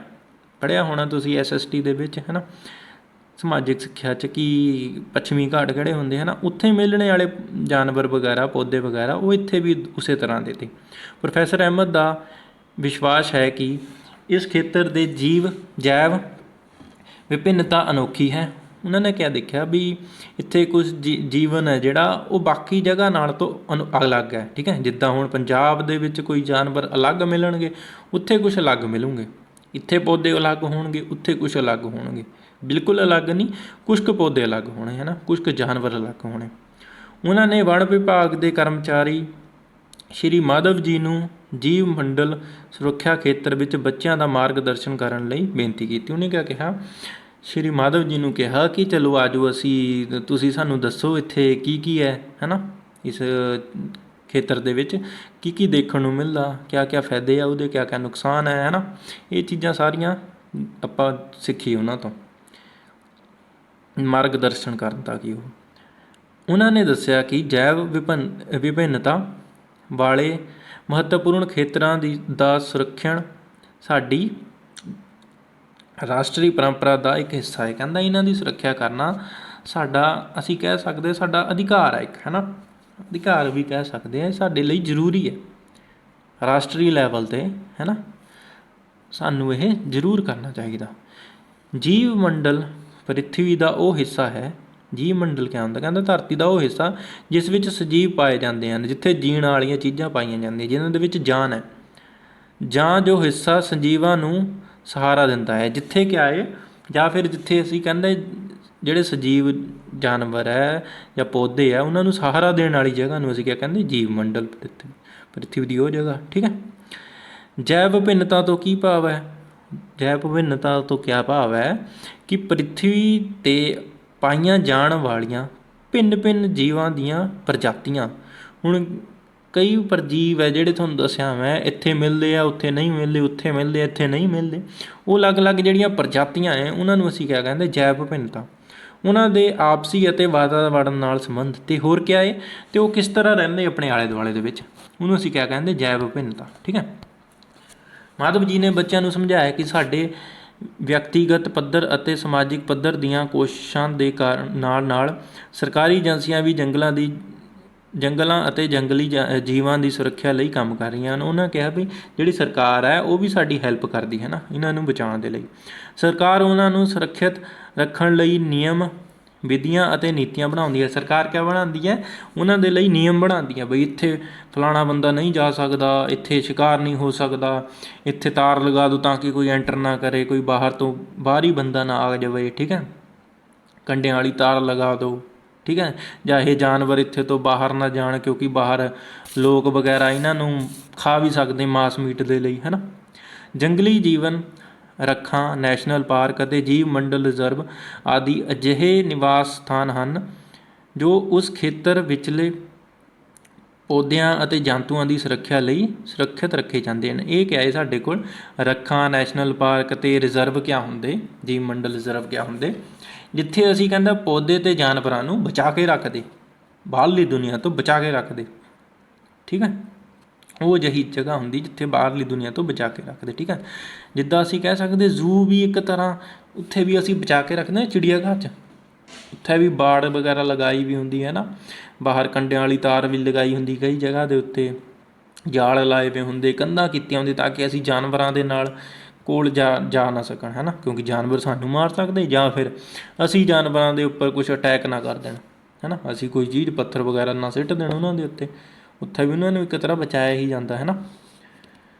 ਪੜ੍ਹਿਆ ਹੋਣਾ ਤੁਸੀਂ SST ਦੇ ਵਿੱਚ, ਹੈ ਨਾ, ਸਮਾਜਿਕ ਸਿੱਖਿਆ 'ਚ, ਕਿ ਪੱਛਮੀ ਘਾਟ ਕਿਹੜੇ ਹੁੰਦੇ, ਹੈ ਨਾ, ਉੱਥੇ ਮਿਲਣੇ ਵਾਲੇ ਜਾਨਵਰ ਵਗੈਰਾ ਪੌਦੇ ਵਗੈਰਾ ਉਹ ਇੱਥੇ ਵੀ ਉਸੇ ਤਰ੍ਹਾਂ ਦੇ ਤੇ। ਪ੍ਰੋਫੈਸਰ ਅਹਿਮਦ ਦਾ ਵਿਸ਼ਵਾਸ ਹੈ ਕਿ ਇਸ ਖੇਤਰ ਦੇ ਜੈਵ ਵਿਭਿੰਨਤਾ ਅਨੋਖੀ ਹੈ। ਉਹਨਾਂ ਨੇ ਕਿਆ ਦੇਖਿਆ ਵੀ ਇੱਥੇ ਕੁਝ ਜੀਵਨ ਹੈ ਜਿਹੜਾ ਉਹ ਬਾਕੀ ਜਗ੍ਹਾ ਨਾਲ ਤੋਂ ਅਲੱਗ ਹੈ, ਠੀਕ ਹੈ। ਜਿੱਦਾਂ ਹੁਣ ਪੰਜਾਬ ਦੇ ਵਿੱਚ ਕੋਈ ਜਾਨਵਰ ਅਲੱਗ ਮਿਲਣਗੇ, ਉੱਥੇ ਕੁਛ ਅਲੱਗ ਮਿਲੂਗੇ, ਇੱਥੇ ਪੌਦੇ ਅਲੱਗ ਹੋਣਗੇ, ਉੱਥੇ ਕੁਛ ਅਲੱਗ ਹੋਣਗੇ, ਬਿਲਕੁਲ ਅਲੱਗ ਨਹੀਂ, ਕੁਛ ਕੁ ਪੌਦੇ ਅਲੱਗ ਹੋਣੇ, ਹੈ ਨਾ, ਕੁਛ ਕੁ ਜਾਨਵਰ ਅਲੱਗ ਹੋਣੇ। ਉਹਨਾਂ ਨੇ ਵਣ ਵਿਭਾਗ ਦੇ ਕਰਮਚਾਰੀ ਸ਼੍ਰੀ ਮਾਧਵ ਜੀ ਨੂੰ ਜੀਵ ਮੰਡਲ ਸੁਰੱਖਿਆ ਖੇਤਰ ਵਿੱਚ ਬੱਚਿਆਂ ਦਾ ਮਾਰਗਦਰਸ਼ਨ ਕਰਨ ਲਈ ਬੇਨਤੀ ਕੀਤੀ। ਉਹਨੇ ਕਿਆ ਕਿਹਾ, ਸ਼੍ਰੀ ਮਾਧਵ ਜੀ ਨੂੰ ਕਿਹਾ ਕਿ ਚਲੋ ਆ ਜਾਓ, ਤੁਸੀਂ ਸਾਨੂੰ ਦੱਸੋ ਇੱਥੇ ਕੀ ਕੀ ਹੈ ਨਾ, ਇਸ ਖੇਤਰ ਦੇ ਵਿੱਚ ਕੀ ਕੀ ਦੇਖਣ ਨੂੰ ਮਿਲਦਾ, ਕਿਆ ਕਿਆ ਫਾਇਦੇ ਆ ਉਹਦੇ, ਕਿਆ ਕਿਆ ਨੁਕਸਾਨ ਹੈ ਨਾ। ਇਹ ਚੀਜ਼ਾਂ ਸਾਰੀਆਂ ਆਪਾਂ ਸਿੱਖੀ ਉਹਨਾਂ ਤੋਂ, ਮਾਰਗਦਰਸ਼ਨ ਕਰਨ ਤਾਂ ਕਿ ਉਹਨਾਂ ਨੇ ਦੱਸਿਆ ਕਿ ਜੈਵ ਵਿਭਿੰਨਤਾ ਵਾਲੇ ਮਹੱਤਵਪੂਰਨ ਖੇਤਰਾਂ ਦਾ ਸੁਰੱਖਿਅਣ ਸਾਡੀ ਰਾਸ਼ਟਰੀ ਪਰੰਪਰਾ ਦਾ ਇੱਕ ਹਿੱਸਾ ਹੈ। ਕਹਿੰਦਾ ਇਹਨਾਂ ਦੀ ਸੁਰੱਖਿਆ ਕਰਨਾ ਸਾਡਾ, ਅਸੀਂ ਕਹਿ ਸਕਦੇ ਸਾਡਾ ਅਧਿਕਾਰ ਹੈ ਇੱਕ, ਹੈ ਨਾ, ਅਧਿਕਾਰ ਵੀ ਕਹਿ ਸਕਦੇ ਹਾਂ, ਸਾਡੇ ਲਈ ਜ਼ਰੂਰੀ ਹੈ ਰਾਸ਼ਟਰੀ ਲੈਵਲ 'ਤੇ, ਹੈ ਨਾ, ਸਾਨੂੰ ਇਹ ਜ਼ਰੂਰ ਕਰਨਾ ਚਾਹੀਦਾ। ਜੀਵ ਮੰਡਲ ਪ੍ਰਿਥਵੀ ਦਾ ਉਹ ਹਿੱਸਾ ਹੈ, ਜੀਵ ਮੰਡਲ ਕਿਆ ਹੁੰਦਾ, ਕਹਿੰਦਾ ਧਰਤੀ ਦਾ ਉਹ ਹਿੱਸਾ ਜਿਸ ਵਿੱਚ ਸਜੀਵ ਪਾਏ ਜਾਂਦੇ ਹਨ, ਜਿੱਥੇ ਜੀਣ ਵਾਲੀਆਂ ਚੀਜ਼ਾਂ ਪਾਈਆਂ ਜਾਂਦੀਆਂ, ਜਿਨ੍ਹਾਂ ਦੇ ਵਿੱਚ ਜਾਨ ਹੈ, ਜਾਂ ਜੋ ਹਿੱਸਾ ਸਜੀਵਾਂ ਨੂੰ ਸਹਾਰਾ ਦਿੰਦਾ ਹੈ, ਜਿੱਥੇ ਕਿਆ ਹੈ, ਜਾਂ ਫਿਰ ਜਿੱਥੇ ਅਸੀਂ ਕਹਿੰਦੇ ਜਿਹੜੇ ਸਜੀਵ ਜਾਨਵਰ ਹੈ ਜਾਂ ਪੌਦੇ ਆ ਉਹਨਾਂ ਨੂੰ ਸਹਾਰਾ ਦੇਣ ਵਾਲੀ ਜਗ੍ਹਾ ਨੂੰ ਅਸੀਂ ਕਿਆ ਕਹਿੰਦੇ, ਜੀਵ ਮੰਡਲ ਪ੍ਰਿਥਵੀ ਦੀ ਉਹ ਜਗ੍ਹਾ, ਠੀਕ ਹੈ। ਜੈਵ ਵਿਭਿੰਨਤਾ ਤੋਂ ਕੀ ਭਾਵ ਹੈ, ਜੈਵ ਵਿਭਿੰਨਤਾ ਤੋਂ ਕਿਆ ਭਾਵ ਹੈ ਕਿ ਪ੍ਰਿਥਵੀ 'ਤੇ ਪਾਈਆਂ ਜਾਣ ਵਾਲੀਆਂ ਭਿੰਨ ਭਿੰਨ ਜੀਵਾਂ ਦੀਆਂ ਪ੍ਰਜਾਤੀਆਂ। ਹੁਣ ਕਈ ਪਰਜੀਵ ਹੈ ਜਿਹੜੇ ਤੁਹਾਨੂੰ ਦੱਸਿਆ ਮੈਂ, ਇੱਥੇ ਮਿਲਦੇ ਆ ਉੱਥੇ ਨਹੀਂ ਮਿਲਦੇ, ਉੱਥੇ ਮਿਲਦੇ ਇੱਥੇ ਨਹੀਂ ਮਿਲਦੇ, ਉਹ ਅਲੱਗ-ਅਲੱਗ ਜਿਹੜੀਆਂ ਪ੍ਰਜਾਤੀਆਂ ਹੈ ਉਹਨਾਂ ਨੂੰ ਅਸੀਂ ਕਿਆ ਕਹਿੰਦੇ, ਜੈਵ ਵਿਭਿੰਨਤਾ। ਉਹਨਾਂ ਦੇ ਆਪਸੀ ਅਤੇ ਵਾਤਾਵਰਨ ਨਾਲ ਸੰਬੰਧ ਅਤੇ ਹੋਰ ਕਿਆ ਹੈ, ਅਤੇ ਉਹ ਕਿਸ ਤਰ੍ਹਾਂ ਰਹਿੰਦੇ ਆਪਣੇ ਆਲੇ ਦੁਆਲੇ ਦੇ ਵਿੱਚ, ਉਹਨੂੰ ਅਸੀਂ ਕਿਆ ਕਹਿੰਦੇ, ਜੈਵ ਵਿਭਿੰਨਤਾ, ਠੀਕ ਹੈ। ਮਾਧਵ ਜੀ ਨੇ ਬੱਚਿਆਂ ਨੂੰ ਸਮਝਾਇਆ ਕਿ ਸਾਡੇ ਵਿਅਕਤੀਗਤ ਪੱਧਰ ਅਤੇ ਸਮਾਜਿਕ ਪੱਧਰ ਦੀਆਂ ਕੋਸ਼ਿਸ਼ਾਂ ਦੇ ਨਾਲ ਸਰਕਾਰੀ ਏਜੰਸੀਆਂ ਵੀ ਜੰਗਲਾਂ ਅਤੇ ਜੰਗਲੀ ਜੀਵਾਂ ਦੀ ਸੁਰੱਖਿਆ ਲਈ ਕੰਮ ਕਰ ਰਹੀਆਂ ਹਨ। ਉਹਨਾਂ ਕਿਹਾ ਵੀ ਜਿਹੜੀ ਸਰਕਾਰ ਹੈ ਉਹ ਵੀ ਸਾਡੀ ਹੈਲਪ ਕਰਦੀ ਹੈ ਨਾ ਇਹਨਾਂ ਨੂੰ ਬਚਾਉਣ ਦੇ ਲਈ। ਸਰਕਾਰ ਉਹਨਾਂ ਨੂੰ ਸੁਰੱਖਿਅਤ ਰੱਖਣ ਲਈ ਨਿਯਮ, ਵਿਧੀਆਂ ਅਤੇ ਨੀਤੀਆਂ ਬਣਾਉਂਦੀ ਹੈ। ਸਰਕਾਰ ਕਿਆ ਬਣਾਉਂਦੀ ਹੈ, ਉਹਨਾਂ ਦੇ ਲਈ ਨਿਯਮ ਬਣਾਉਂਦੀ ਹੈ, ਬਈ ਇੱਥੇ ਫਲਾਣਾ ਬੰਦਾ ਨਹੀਂ ਜਾ ਸਕਦਾ, ਇੱਥੇ ਸ਼ਿਕਾਰ ਨਹੀਂ ਹੋ ਸਕਦਾ, ਇੱਥੇ ਤਾਰ ਲਗਾ ਦਿਓ ਤਾਂ ਕਿ ਕੋਈ ਐਂਟਰ ਨਾ ਕਰੇ, ਕੋਈ ਬਾਹਰੀ ਬੰਦਾ ਨਾ ਆ ਜਾਵੇ, ਠੀਕ ਹੈ, ਕੰਡਿਆਂ ਵਾਲੀ ਤਾਰ ਲਗਾ ਦਿਓ, ਠੀਕ ਹੈ, ਜਾਂ ਇਹ ਜਾਨਵਰ ਇੱਥੇ ਤੋਂ ਬਾਹਰ ਨਾ ਜਾਣ ਕਿਉਂਕਿ ਬਾਹਰ ਲੋਕ ਵਗੈਰਾ ਇਹਨਾਂ ਨੂੰ ਖਾ ਵੀ ਸਕਦੇ ਮਾਸ ਮੀਟ ਦੇ ਲਈ, ਹੈ ਨਾ। ਜੰਗਲੀ ਜੀਵਨ ਰੱਖਾਂ ਨੈਸ਼ਨਲ ਪਾਰਕ ਅਤੇ ਜੀਵ ਮੰਡਲ ਰਿਜ਼ਰਵ ਆਦਿ ਅਜਿਹੇ ਨਿਵਾਸ ਸਥਾਨ ਹਨ ਜੋ ਉਸ ਖੇਤਰ ਵਿਚਲੇ ਪੌਦਿਆਂ ਅਤੇ ਜੰਤੂਆਂ ਦੀ ਸੁਰੱਖਿਆ ਲਈ ਸੁਰੱਖਿਅਤ ਰੱਖੇ ਜਾਂਦੇ ਹਨ। ਇਹ ਕਿਹਾ ਹੈ ਸਾਡੇ ਕੋਲ, ਰੱਖਾਂ ਨੈਸ਼ਨਲ ਪਾਰਕ ਅਤੇ ਰਿਜ਼ਰਵ ਕਿਆ ਹੁੰਦੇ, ਜੀਵ ਮੰਡਲ ਰਿਜ਼ਰਵ ਕਿਆ ਹੁੰਦੇ, ਜਿੱਥੇ ਅਸੀਂ ਕਹਿੰਦਾ ਪੌਦੇ ਅਤੇ ਜਾਨਵਰਾਂ ਨੂੰ ਬਚਾ ਕੇ ਰੱਖਦੇ, ਬਾਹਰਲੀ ਦੁਨੀਆ ਤੋਂ ਬਚਾ ਕੇ ਰੱਖਦੇ, ਠੀਕ ਹੈ। ਉਹ ਅਜਿਹੀ ਜਗ੍ਹਾ ਹੁੰਦੀ ਜਿੱਥੇ ਬਾਹਰਲੀ ਦੁਨੀਆ ਤੋਂ ਬਚਾ ਕੇ ਰੱਖਦੇ, ਠੀਕ ਹੈ। ਜਿੱਦਾਂ ਅਸੀਂ ਕਹਿ ਸਕਦੇ ਜ਼ੂ ਵੀ ਇੱਕ ਤਰ੍ਹਾਂ, ਉੱਥੇ ਵੀ ਅਸੀਂ ਬਚਾ ਕੇ ਰੱਖਦੇ ਹਾਂ ਚਿੜੀਆ ਘਰ 'ਚ, ਉੱਥੇ ਵੀ ਬਾੜ ਵਗੈਰਾ ਲਗਾਈ ਵੀ ਹੁੰਦੀ ਹੈ ਨਾ, ਬਾਹਰ ਕੰਡਿਆਂ ਵਾਲੀ ਤਾਰ ਵੀ ਲਗਾਈ ਹੁੰਦੀ ਕਈ ਜਗ੍ਹਾ ਦੇ ਉੱਤੇ, ਜਾਲ ਲਾਏ ਵੇ ਹੁੰਦੇ, ਕੰਧਾਂ ਕੀਤੀਆਂ ਹੁੰਦੀਆਂ ਤਾਂ ਕਿ ਅਸੀਂ ਜਾਨਵਰਾਂ ਦੇ ਨਾਲ ਕੋਲ ਜਾ ਨਾ ਸਕਣ, ਹੈ ਨਾ, ਕਿਉਂਕਿ ਜਾਨਵਰ ਸਾਨੂੰ ਮਾਰ ਸਕਦੇ ਜਾਂ ਫਿਰ ਅਸੀਂ ਜਾਨਵਰਾਂ ਦੇ ਉੱਪਰ ਕੁਛ ਅਟੈਕ ਨਾ ਕਰ ਦੇਣ, ਹੈ ਨਾ, ਅਸੀਂ ਕੋਈ ਚੀਜ਼ ਪੱਥਰ ਵਗੈਰਾ ਨਾ ਸਿੱਟ ਦੇਣ ਉਹਨਾਂ ਦੇ ਉੱਤੇ। ਉੱਥੇ ਵੀ ਉਹਨਾਂ ਨੂੰ ਇੱਕ ਤਰ੍ਹਾਂ ਬਚਾਇਆ ਹੀ ਜਾਂਦਾ, ਹੈ ਨਾ।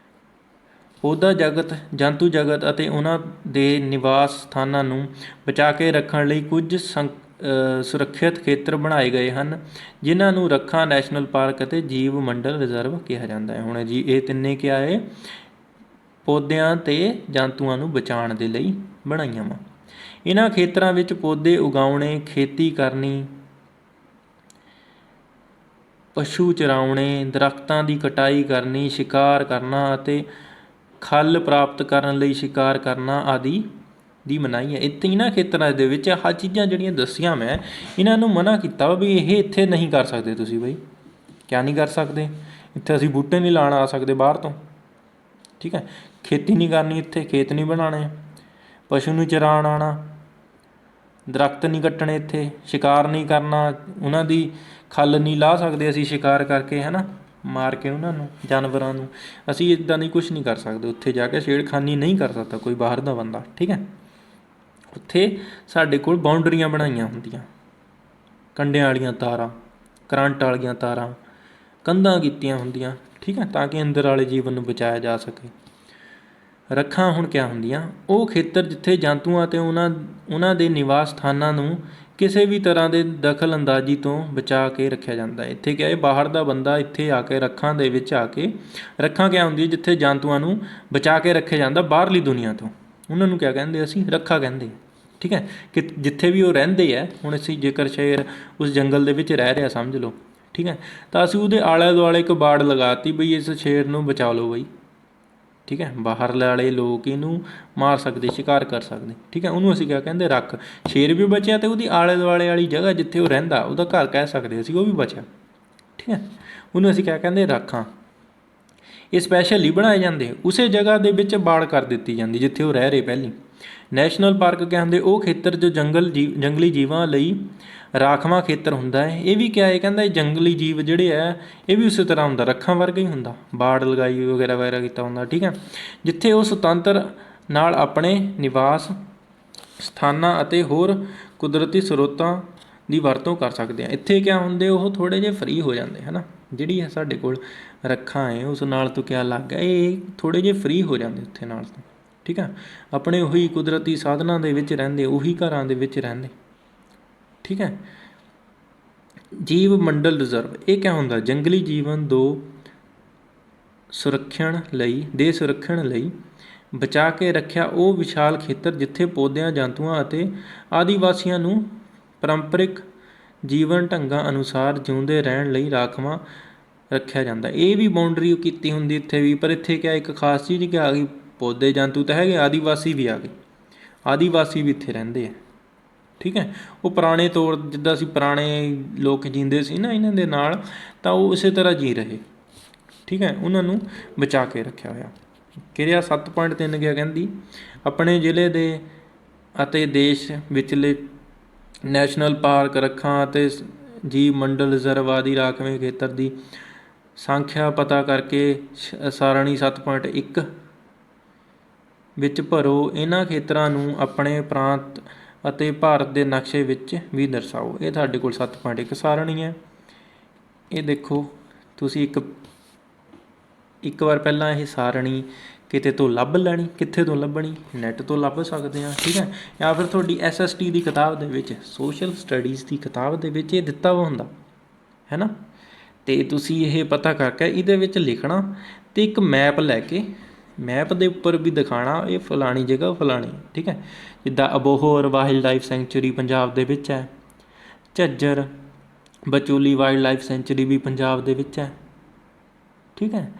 ਪੌਦਾ ਜਗਤ, ਜੰਤੂ ਜਗਤ ਅਤੇ ਉਹਨਾਂ ਦੇ ਨਿਵਾਸ ਸਥਾਨਾਂ ਨੂੰ ਬਚਾ ਕੇ ਰੱਖਣ ਲਈ ਕੁਝ ਸੁਰੱਖਿਅਤ ਖੇਤਰ ਬਣਾਏ ਗਏ ਹਨ, ਜਿਨ੍ਹਾਂ ਨੂੰ ਰੱਖਾ ਨੈਸ਼ਨਲ ਪਾਰਕ ਅਤੇ ਜੀਵ ਮੰਡਲ ਰਿਜ਼ਰਵ ਕਿਹਾ ਜਾਂਦਾ ਹੈ। ਹੁਣ ਜੀ ਇਹ ਤਿੰਨੇ ਕਿਆ ਹੈ, ਪੌਦਿਆਂ ਅਤੇ ਜੰਤੂਆਂ ਨੂੰ ਬਚਾਉਣ ਦੇ ਲਈ ਬਣਾਈਆਂ ਵਾ। ਇਹਨਾਂ ਖੇਤਰਾਂ ਵਿੱਚ ਪੌਦੇ ਉਗਾਉਣੇ, ਖੇਤੀ ਕਰਨੀ, ਪਸ਼ੂ ਚਰਾਉਣੇ, ਦਰੱਖਤਾਂ ਦੀ ਕਟਾਈ ਕਰਨੀ, ਸ਼ਿਕਾਰ ਕਰਨਾ ਅਤੇ ਖੱਲ ਪ੍ਰਾਪਤ ਕਰਨ ਲਈ ਸ਼ਿਕਾਰ ਕਰਨਾ ਆਦਿ ਦੀ ਮਨਾਹੀ ਹੈ। ਇੱਥੇ ਇਹਨਾਂ ਖੇਤਰਾਂ ਦੇ ਵਿੱਚ ਆਹ ਚੀਜ਼ਾਂ ਜਿਹੜੀਆਂ ਦੱਸੀਆਂ ਮੈਂ, ਇਹਨਾਂ ਨੂੰ ਮਨ੍ਹਾ ਕੀਤਾ ਵਾ ਵੀ ਇਹ ਇੱਥੇ ਨਹੀਂ ਕਰ ਸਕਦੇ ਤੁਸੀਂ ਬਈ। ਕਿਆ ਨਹੀਂ ਕਰ ਸਕਦੇ? ਇੱਥੇ ਅਸੀਂ ਬੂਟੇ ਨਹੀਂ ਲਾਉਣ ਆ ਸਕਦੇ ਬਾਹਰ ਤੋਂ, ਠੀਕ ਹੈ, ਖੇਤੀ ਨਹੀਂ ਕਰਨੀ ਇੱਥੇ, ਖੇਤ ਨਹੀਂ ਬਣਾਉਣੇ, ਪਸ਼ੂ ਨੂੰ ਚਰਾਉਣ ਆਉਣਾ, ਦਰੱਖਤ ਨਹੀਂ ਕੱਟਣੇ ਇੱਥੇ, ਸ਼ਿਕਾਰ ਨਹੀਂ ਕਰਨਾ, ਉਹਨਾਂ ਦੀ ਖੱਲ ਨਹੀਂ ਲਾਹ ਸਕਦੇ ਅਸੀਂ ਸ਼ਿਕਾਰ ਕਰਕੇ, ਹੈ ਨਾ, ਮਾਰ ਕੇ ਉਹਨਾਂ ਨੂੰ, ਜਾਨਵਰਾਂ ਨੂੰ। ਅਸੀਂ ਇੱਦਾਂ ਦੀ ਕੁਛ ਨਹੀਂ ਕਰ ਸਕਦੇ ਉੱਥੇ ਜਾ ਕੇ, ਛੇੜਖਾਨੀ ਨਹੀਂ ਕਰ ਸਕਦਾ ਕੋਈ ਬਾਹਰ ਦਾ ਬੰਦਾ, ਠੀਕ ਹੈ। ਉੱਥੇ ਸਾਡੇ ਕੋਲ ਬਾਊਂਡਰੀਆਂ ਬਣਾਈਆਂ ਹੁੰਦੀਆਂ, ਕੰਡਿਆਂ ਵਾਲੀਆਂ ਤਾਰਾਂ, ਕਰੰਟ ਵਾਲੀਆਂ ਤਾਰਾਂ, ਕੰਧਾਂ ਕੀਤੀਆਂ ਹੁੰਦੀਆਂ, ਠੀਕ ਹੈ, ਤਾਂ ਕਿ ਅੰਦਰ ਵਾਲੇ ਜੀਵਨ ਨੂੰ ਬਚਾਇਆ ਜਾ ਸਕੇ। ਰੱਖਾਂ ਹੁਣ ਕਿਆ ਹੁੰਦੀਆਂ? ਉਹ ਖੇਤਰ ਜਿੱਥੇ ਜੰਤੂਆਂ ਅਤੇ ਉਹਨਾਂ ਦੇ ਨਿਵਾਸ ਸਥਾਨਾਂ ਨੂੰ ਕਿਸੇ ਵੀ ਤਰ੍ਹਾਂ ਦੇ ਦਖਲ ਅੰਦਾਜ਼ੀ ਤੋਂ ਬਚਾ ਕੇ ਰੱਖਿਆ ਜਾਂਦਾ ਹੈ। ਇੱਥੇ ਕਿਆ ਹੈ, ਬਾਹਰ ਦਾ ਬੰਦਾ ਇੱਥੇ ਆ ਕੇ ਰੱਖਾਂ ਦੇ ਵਿੱਚ ਆ ਕੇ, ਰੱਖਾਂ ਕਿਆ ਹੁੰਦੀ ਹੈ, ਜਿੱਥੇ ਜੰਤੂਆਂ ਨੂੰ ਬਚਾ ਕੇ ਰੱਖਿਆ ਜਾਂਦਾ ਬਾਹਰਲੀ ਦੁਨੀਆ ਤੋਂ, ਉਹਨਾਂ ਨੂੰ ਕਿਆ ਕਹਿੰਦੇ ਅਸੀਂ? ਰੱਖਾ ਕਹਿੰਦੇ, ਠੀਕ ਹੈ। ਕਿ ਜਿੱਥੇ ਵੀ ਉਹ ਰਹਿੰਦੇ ਹੈ, ਹੁਣ ਅਸੀਂ ਜੇਕਰ ਸ਼ੇਰ ਉਸ ਜੰਗਲ ਦੇ ਵਿੱਚ ਰਹਿ ਰਿਹਾ ਸਮਝ ਲਓ, ਠੀਕ ਹੈ, ਤਾਂ ਅਸੀਂ ਉਹਦੇ ਆਲੇ ਦੁਆਲੇ ਇੱਕ ਬਾੜ ਲਗਾਤੀ ਬਈ ਇਸ ਸ਼ੇਰ ਨੂੰ ਬਚਾ ਲਓ ਬਈ, ਠੀਕ ਹੈ। ਬਾਹਰਲੇ ਵਾਲੇ ਲੋਕ ਇਹਨੂੰ ਮਾਰ ਸਕਦੇ, ਸ਼ਿਕਾਰ ਕਰ ਸਕਦੇ, ਠੀਕ ਹੈ, ਉਹਨੂੰ ਅਸੀਂ ਕਿਆ ਕਹਿੰਦੇ? ਰੱਖ। ਸ਼ੇਰ ਵੀ ਬਚਿਆ ਅਤੇ ਉਹਦੀ ਆਲੇ ਦੁਆਲੇ ਵਾਲੀ ਜਗ੍ਹਾ ਜਿੱਥੇ ਉਹ ਰਹਿੰਦਾ, ਉਹਦਾ ਘਰ ਕਹਿ ਸਕਦੇ ਅਸੀਂ, ਉਹ ਵੀ ਬਚਿਆ, ਠੀਕ ਹੈ, ਉਹਨੂੰ ਅਸੀਂ ਕਿਆ ਕਹਿੰਦੇ? ਰੱਖਾਂ। ਇਹ ਸਪੈਸ਼ਲੀ ਬਣਾਏ ਜਾਂਦੇ, ਉਸੇ ਜਗ੍ਹਾ ਦੇ ਵਿੱਚ ਬਾੜ ਕਰ ਦਿੱਤੀ ਜਾਂਦੀ ਜਿੱਥੇ ਉਹ ਰਹਿ ਰਹੇ ਪਹਿਲੀ। ਨੈਸ਼ਨਲ ਪਾਰਕ ਕਹਿੰਦੇ ਉਹ ਖੇਤਰ ਜੋ ਜੰਗਲੀ ਜੀਵਾਂ ਲਈ ਰਾਖਵਾਂ ਖੇਤਰ ਹੁੰਦਾ ਹੈ। ਇਹ ਵੀ ਕਿਆ ਹੈ, ਕਹਿੰਦਾ ਇਹ ਜੰਗਲੀ ਜੀਵ ਜਿਹੜੇ ਹੈ ਇਹ ਵੀ ਉਸੇ ਤਰ੍ਹਾਂ ਹੁੰਦਾ, ਰੱਖਾਂ ਵਰਗਾ ਹੀ ਹੁੰਦਾ, ਬਾੜ ਲਗਾਈ ਵਗੈਰਾ ਵਗੈਰਾ ਕੀਤਾ ਹੁੰਦਾ, ਠੀਕ ਹੈ, ਜਿੱਥੇ ਉਹ ਸੁਤੰਤਰ ਨਾਲ ਆਪਣੇ ਨਿਵਾਸ ਸਥਾਨਾਂ ਅਤੇ ਹੋਰ ਕੁਦਰਤੀ ਸਰੋਤਾਂ ਦੀ ਵਰਤੋਂ ਕਰ ਸਕਦੇ ਆ। ਇੱਥੇ ਕਿਆ ਹੁੰਦੇ, ਉਹ ਥੋੜ੍ਹੇ ਜਿਹੇ ਫਰੀ ਹੋ ਜਾਂਦੇ, ਹੈ ਨਾ, ਜਿਹੜੀ ਹੈ ਸਾਡੇ ਕੋਲ ਰੱਖਾਂ ਹੈ ਉਸ ਨਾਲ ਤੋਂ ਕਿਆ ਲੱਗ ਗਿਆ, ਇਹ ਥੋੜ੍ਹੇ ਜਿਹੇ ਫਰੀ ਹੋ ਜਾਂਦੇ ਉੱਥੇ ਨਾਲ ਤੋਂ, ਠੀਕ ਹੈ, ਆਪਣੇ ਉਹੀ ਕੁਦਰਤੀ ਸਾਧਨਾਂ ਦੇ ਵਿੱਚ ਰਹਿੰਦੇ, ਉਹੀ ਘਰਾਂ ਦੇ ਵਿੱਚ ਰਹਿੰਦੇ, ਠੀਕ ਹੈ। ਜੀਵ ਮੰਡਲ ਰਿਜ਼ਰਵ, ਇਹ ਕਿਆ ਹੁੰਦਾ? ਜੰਗਲੀ ਜੀਵਨ ਸੁਰੱਖਿਅਣ ਲਈ ਬਚਾ ਕੇ ਰੱਖਿਆ ਉਹ ਵਿਸ਼ਾਲ ਖੇਤਰ ਜਿੱਥੇ ਪੌਦਿਆਂ, ਜੰਤੂਆਂ ਅਤੇ ਆਦਿਵਾਸੀਆਂ ਨੂੰ ਪਰੰਪਰਿਕ ਜੀਵਨ ਢੰਗਾਂ ਅਨੁਸਾਰ ਜਿਉਂਦੇ ਰਹਿਣ ਲਈ ਰਾਖਵਾਂ ਰੱਖਿਆ ਜਾਂਦਾ। ਇਹ ਵੀ ਬਾਊਂਡਰੀ ਕੀਤੀ ਹੁੰਦੀ ਇੱਥੇ ਵੀ, ਪਰ ਇੱਥੇ ਕਿਆ ਇੱਕ ਖਾਸ ਚੀਜ਼ ਕਿਆ ਆ ਗਈ, ਪੌਦੇ ਜੰਤੂ ਤਾਂ ਹੈਗੇ, ਆਦੀਵਾਸੀ ਵੀ ਆ ਗਏ, ਆਦੀਵਾਸੀ ਵੀ ਇੱਥੇ ਰਹਿੰਦੇ ਆ, ਠੀਕ ਹੈ। ਉਹ ਪੁਰਾਣੇ ਤੌਰ ਜਿੱਦਾਂ ਅਸੀਂ ਪੁਰਾਣੇ ਲੋਕ ਜੀਂਦੇ ਸੀ ਨਾ ਇਹਨਾਂ ਦੇ ਨਾਲ, ਤਾਂ ਉਹ ਇਸੇ ਤਰ੍ਹਾਂ ਜੀ ਰਹੇ, ਠੀਕ ਹੈ, ਉਹਨਾਂ ਨੂੰ ਬਚਾ ਕੇ ਰੱਖਿਆ ਹੋਇਆ। ਕਿਰਿਆ 7.3 ਕਿਆ ਕਹਿੰਦੀ? ਆਪਣੇ ਜ਼ਿਲ੍ਹੇ ਦੇ ਅਤੇ ਦੇਸ਼ ਵਿਚਲੇ ਨੈਸ਼ਨਲ ਪਾਰਕ, ਰੱਖਾਂ ਅਤੇ ਜੀਵ ਮੰਡਲ ਰਿਜ਼ਰਵ ਆਦਿ ਰਾਖਵੇਂ ਖੇਤਰ ਦੀ ਸੰਖਿਆ ਪਤਾ ਕਰਕੇ ਸਾਰਣੀ 7.1 ਵਿੱਚ ਭਰੋ। ਇਹਨਾਂ ਖੇਤਰਾਂ ਨੂੰ ਆਪਣੇ ਪ੍ਰਾਂਤ ਅਤੇ ਭਾਰਤ ਦੇ ਨਕਸ਼ੇ ਵਿੱਚ ਵੀ ਦਰਸਾਓ। ਇਹ ਤੁਹਾਡੇ ਕੋਲ 7.1 ਸਾਰਣੀ ਹੈ। ਇਹ ਦੇਖੋ ਤੁਸੀਂ ਇੱਕ ਵਾਰ ਪਹਿਲਾਂ ਇਹ ਸਾਰਣੀ ਕਿਤੇ ਤੋਂ ਲੱਭ ਲੈਣੀ, ਕਿੱਥੇ ਤੋਂ ਲੱਭਣੀ? ਨੈੱਟ ਤੋਂ ਲੱਭ ਸਕਦੇ ਹਾਂ, ਠੀਕ ਹੈ, ਜਾਂ ਫਿਰ ਤੁਹਾਡੀ SST ਦੀ ਕਿਤਾਬ ਦੇ ਵਿੱਚ, ਸੋਸ਼ਲ ਸਟੱਡੀਜ਼ ਦੀ ਕਿਤਾਬ ਦੇ ਵਿੱਚ ਇਹ ਦਿੱਤਾ ਵਾ ਹੁੰਦਾ, ਹੈ ਨਾ। ਅਤੇ ਤੁਸੀਂ ਇਹ ਪਤਾ ਕਰਕੇ ਇਹਦੇ ਵਿੱਚ ਲਿਖਣਾ ਅਤੇ ਇੱਕ ਮੈਪ ਲੈ ਕੇ ਮੈਪ ਦੇ ਉੱਪਰ ਵੀ ਦਿਖਾਉਣਾ ਇਹ ਫਲਾਣੀ ਜਗ੍ਹਾ ਫਲਾਣੀ, ਠੀਕ ਹੈ। ਜਿੱਦਾਂ Abohar wildlife sanctuary Punjab ਦੇ ਵਿੱਚ ਹੈ, Jhajjar Bacholi wildlife sanctuary ਵੀ ਪੰਜਾਬ ਦੇ ਵਿੱਚ ਹੈ, ਠੀਕ ਹੈ,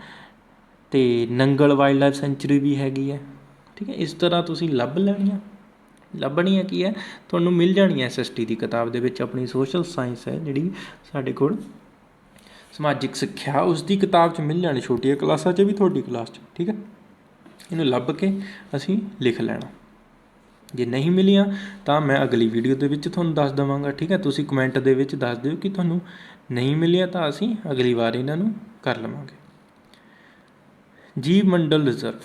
ਅਤੇ ਨੰਗਲ ਵਾਈਲਡ ਲਾਈਫ ਸੈਂਚੁਰੀ ਵੀ ਹੈਗੀ ਹੈ, ਠੀਕ ਹੈ। ਇਸ ਤਰ੍ਹਾਂ ਤੁਸੀਂ ਲੱਭਣੀਆਂ ਕੀ ਹੈ, ਤੁਹਾਨੂੰ ਮਿਲ ਜਾਣੀ SST ਦੀ ਕਿਤਾਬ ਦੇ ਵਿੱਚ, ਆਪਣੀ ਸੋਸ਼ਲ ਸਾਇੰਸ ਹੈ ਜਿਹੜੀ ਸਾਡੇ ਕੋਲ, ਸਮਾਜਿਕ ਸਿੱਖਿਆ, ਉਸ ਦੀ ਕਿਤਾਬ 'ਚ ਮਿਲ ਜਾਣੀ, ਛੋਟੀਆਂ ਕਲਾਸਾਂ 'ਚ ਵੀ, ਤੁਹਾਡੀ ਕਲਾਸ 'ਚ, ਠੀਕ ਹੈ। ਇਹਨੂੰ ਲੱਭ ਕੇ ਅਸੀਂ ਲਿਖ ਲੈਣਾ। ਜੇ ਨਹੀਂ ਮਿਲੀਆਂ ਤਾਂ ਮੈਂ ਅਗਲੀ ਵੀਡੀਓ ਦੇ ਵਿੱਚ ਤੁਹਾਨੂੰ ਦੱਸ ਦੇਵਾਂਗਾ। ਠੀਕ ਹੈ, ਤੁਸੀਂ ਕਮੈਂਟ ਦੇ ਵਿੱਚ ਦੱਸ ਦਿਓ ਕਿ ਤੁਹਾਨੂੰ ਨਹੀਂ ਮਿਲੀਆਂ, ਤਾਂ ਅਸੀਂ ਅਗਲੀ ਵਾਰ ਇਹਨਾਂ ਨੂੰ ਕਰ ਲਵਾਂਗੇ। ਜੀਵ ਮੰਡਲ ਰਿਜ਼ਰਵ,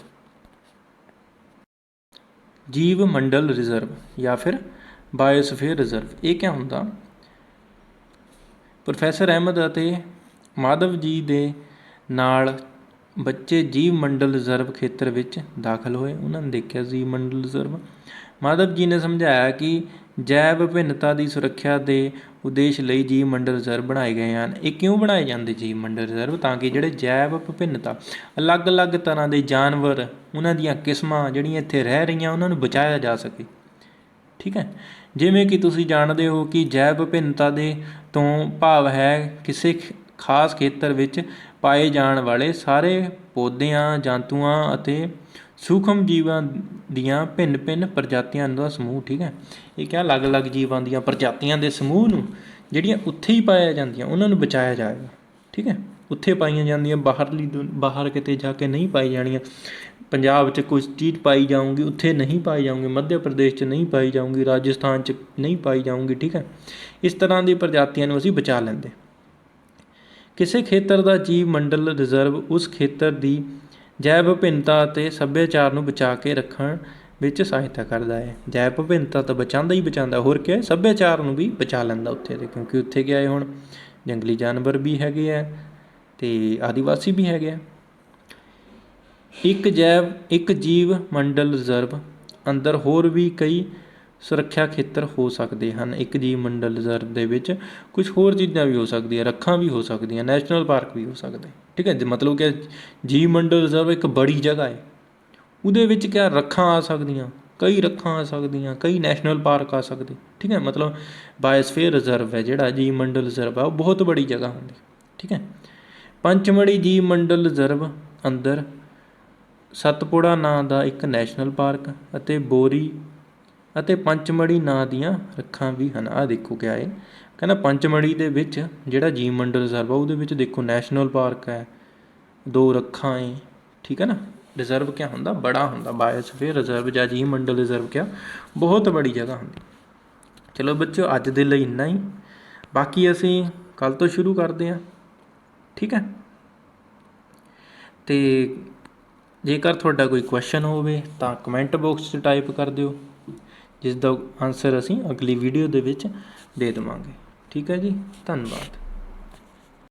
ਜੀਵ ਮੰਡਲ ਰਿਜ਼ਰਵ ਜਾਂ ਫਿਰ ਬਾਇਓਸਫੀਅਰ ਰਿਜ਼ਰਵ, ਇਹ ਕਿਆ ਹੁੰਦਾ? ਪ੍ਰੋਫੈਸਰ ਅਹਿਮਦ ਅਤੇ ਮਾਧਵ ਜੀ ਦੇ ਨਾਲ ਬੱਚੇ ਜੀਵ ਮੰਡਲ ਰਿਜ਼ਰਵ ਖੇਤਰ ਵਿੱਚ ਦਾਖਲ ਹੋਏ। ਉਹਨਾਂ ਨੇ ਦੇਖਿਆ ਜੀਵ ਮੰਡਲ ਰਿਜ਼ਰਵ। ਮਾਧਵ ਜੀ ਨੇ ਸਮਝਾਇਆ ਕਿ ਜੈਵ ਵਿਭਿੰਨਤਾ ਦੀ ਸੁਰੱਖਿਆ ਦੇ ਉਦੇਸ਼ ਲਈ ਜੀਵ ਮੰਡਲ ਰਿਜ਼ਰਵ ਬਣਾਏ ਗਏ ਹਨ। ਇਹ ਕਿਉਂ ਬਣਾਏ ਜਾਂਦੇ ਜੀਵ ਮੰਡਲ ਰਿਜ਼ਰਵ? ਤਾਂ ਕਿ ਜਿਹੜੇ ਜੈਵ ਵਿਭਿੰਨਤਾ, ਅਲੱਗ-ਅਲੱਗ ਤਰ੍ਹਾਂ ਦੇ ਜਾਨਵਰ, ਉਹਨਾਂ ਦੀਆਂ ਕਿਸਮਾਂ ਜਿਹੜੀਆਂ ਇੱਥੇ ਰਹਿ ਰਹੀਆਂ, ਉਹਨਾਂ ਨੂੰ ਬਚਾਇਆ ਜਾ ਸਕੇ। ਠੀਕ ਹੈ, ਜਿਵੇਂ ਕਿ ਤੁਸੀਂ ਜਾਣਦੇ ਹੋ ਕਿ ਜੈਵ ਵਿਭਿੰਨਤਾ ਦੇ ਤੋਂ ਭਾਵ ਹੈ ਕਿਸੇ ਖਾਸ ਖੇਤਰ ਵਿੱਚ ਪਾਏ ਜਾਣ ਵਾਲੇ ਸਾਰੇ ਪੌਦਿਆਂ, ਜੰਤੂਆਂ ਅਤੇ ਸੂਖਮ ਜੀਵਾਂ ਦੀਆਂ ਭਿੰਨ-ਭਿੰਨ ਪ੍ਰਜਾਤੀਆਂ ਦਾ ਸਮੂਹ। ਠੀਕ ਹੈ, ਇਹ ਕਿਹਾ ਅਲੱਗ-ਅਲੱਗ ਜੀਵਾਂ ਦੀਆਂ ਪ੍ਰਜਾਤੀਆਂ ਦੇ ਸਮੂਹ ਨੂੰ ਜਿਹੜੀਆਂ ਉੱਥੇ ਹੀ ਪਾਇਆ ਜਾਂਦੀਆਂ, ਉਹਨਾਂ ਨੂੰ ਬਚਾਇਆ ਜਾਏਗਾ। ਠੀਕ ਹੈ, ਉੱਥੇ ਪਾਈਆਂ ਜਾਂਦੀਆਂ, ਬਾਹਰ ਕਿਤੇ ਜਾ ਕੇ ਨਹੀਂ ਪਾਈ ਜਾਣੀਆਂ। ਪੰਜਾਬ 'ਚ ਕੁਝ ਚੀਜ਼ ਪਾਈ ਜਾਊਗੀ, ਉੱਥੇ ਨਹੀਂ ਪਾਈ ਜਾਊਗੀ। ਮੱਧ ਪ੍ਰਦੇਸ਼ 'ਚ ਨਹੀਂ ਪਾਈ ਜਾਊਗੀ, ਰਾਜਸਥਾਨ 'ਚ ਨਹੀਂ ਪਾਈ ਜਾਊਗੀ। ਠੀਕ ਹੈ, ਇਸ ਤਰ੍ਹਾਂ ਦੀ ਪ੍ਰਜਾਤੀਆਂ ਨੂੰ ਅਸੀਂ ਬਚਾ ਲੈਂਦੇ। ਕਿਸੇ ਖੇਤਰ ਦਾ ਜੀਵ ਮੰਡਲ ਰਿਜ਼ਰਵ ਉਸ ਖੇਤਰ ਦੀ ਜੈਵ ਵਿਭਿੰਨਤਾ ਅਤੇ ਸੱਭਿਆਚਾਰ ਨੂੰ ਬਚਾ ਕੇ ਰੱਖਣ ਵਿੱਚ ਸਹਾਇਤਾ ਕਰਦਾ ਹੈ। ਜੈਵ ਵਿਭਿੰਨਤਾ ਤਾਂ ਬਚਾਉਂਦਾ ਹੀ ਬਚਾਉਂਦਾ, ਹੋਰ ਕਿਆ, ਸੱਭਿਆਚਾਰ ਨੂੰ ਵੀ ਬਚਾ ਲੈਂਦਾ ਉੱਥੇ ਦੇ, ਕਿਉਂਕਿ ਉੱਥੇ ਕਿਆ ਹੈ, ਹੁਣ ਜੰਗਲੀ ਜਾਨਵਰ ਵੀ ਹੈਗੇ ਆ ਅਤੇ ਆਦੀਵਾਸੀ ਵੀ ਹੈਗੇ ਆ। ਇੱਕ ਜੀਵ ਮੰਡਲ ਰਿਜ਼ਰਵ ਅੰਦਰ ਹੋਰ ਵੀ ਕਈ ਸੁਰੱਖਿਆ ਖੇਤਰ ਹੋ ਸਕਦੇ ਹਨ। ਇੱਕ ਜੀਵ ਮੰਡਲ ਰਿਜ਼ਰਵ ਦੇ ਵਿੱਚ ਕੁਝ ਹੋਰ ਚੀਜ਼ਾਂ ਵੀ ਹੋ ਸਕਦੀਆਂ, ਰੱਖਾਂ ਵੀ ਹੋ ਸਕਦੀਆਂ, ਨੈਸ਼ਨਲ ਪਾਰਕ ਵੀ ਹੋ ਸਕਦੇ। ਠੀਕ ਹੈ, ਮਤਲਬ ਕਿ ਜੀਵ ਮੰਡਲ ਰਿਜ਼ਰਵ ਇੱਕ ਬੜੀ ਜਗ੍ਹਾ ਹੈ, ਉਹਦੇ ਵਿੱਚ ਕਿਆ ਰੱਖਾਂ ਆ ਸਕਦੀਆਂ, ਕਈ ਰੱਖਾਂ ਆ ਸਕਦੀਆਂ, ਕਈ ਨੈਸ਼ਨਲ ਪਾਰਕ ਆ ਸਕਦੇ। ਠੀਕ ਹੈ, ਮਤਲਬ ਬਾਇਓਸਫੀਅਰ ਰਿਜ਼ਰਵ ਹੈ ਜਿਹੜਾ ਜੀਵ ਮੰਡਲ ਰਿਜ਼ਰਵ ਹੈ, ਉਹ ਬਹੁਤ ਬੜੀ ਜਗ੍ਹਾ ਹੁੰਦੀ। ਠੀਕ ਹੈ, ਪੰਚਮੜੀ ਜੀਵ ਮੰਡਲ ਰਿਜ਼ਰਵ ਅੰਦਰ ਸਤਪੁੜਾ ਨਾਂ ਦਾ ਇੱਕ ਨੈਸ਼ਨਲ ਪਾਰਕ ਅਤੇ ਬੋਰੀ ਅਤੇ ਪੰਚਮੜੀ ਨਾਂ ਦੀਆਂ ਰੱਖਾਂ ਵੀ ਹਨ। ਆਹ ਦੇਖੋ ਕਿਆ ਹੈ, ਕਹਿੰਦਾ ਪੰਚਮੜੀ ਦੇ ਵਿੱਚ ਜਿਹੜਾ ਜੀਵ ਮੰਡਲ ਰਿਜ਼ਰਵ ਆ, ਉਹਦੇ ਵਿੱਚ ਦੇਖੋ ਨੈਸ਼ਨਲ ਪਾਰਕ ਹੈ, 2 ਰੱਖਾਂ ਹੈ। ਠੀਕ ਹੈ ਨਾ, ਰਿਜ਼ਰਵ ਕਿਆ ਹੁੰਦਾ? ਬੜਾ ਹੁੰਦਾ। ਬਾਇਓਸਫੀਅਰ ਰਿਜ਼ਰਵ ਜਾਂ ਜੀਵ ਮੰਡਲ ਰਿਜ਼ਰਵ ਕਿਆ ਬਹੁਤ ਬੜੀ ਜਗ੍ਹਾ ਹੁੰਦੀ। ਚਲੋ ਬੱਚਿਓ, ਅੱਜ ਦੇ ਲਈ ਇੰਨਾ ਹੀ, ਬਾਕੀ ਅਸੀਂ ਕੱਲ੍ਹ ਤੋਂ ਸ਼ੁਰੂ ਕਰਦੇ ਹਾਂ। ਠੀਕ ਹੈ, ਅਤੇ ਜੇਕਰ ਤੁਹਾਡਾ ਕੋਈ ਕੁਐਸਚਨ ਹੋਵੇ ਤਾਂ ਕਮੈਂਟ ਬਾਕਸ 'ਚ ਟਾਈਪ ਕਰ ਦਿਓ, ਜਿਸ ਦਾ ਆਨਸਰ ਅਸੀਂ ਅਗਲੀ ਵੀਡੀਓ ਦੇ ਵਿੱਚ ਦੇ ਦੇਵਾਂਗੇ। ਠੀਕ ਹੈ ਜੀ, ਧੰਨਵਾਦ।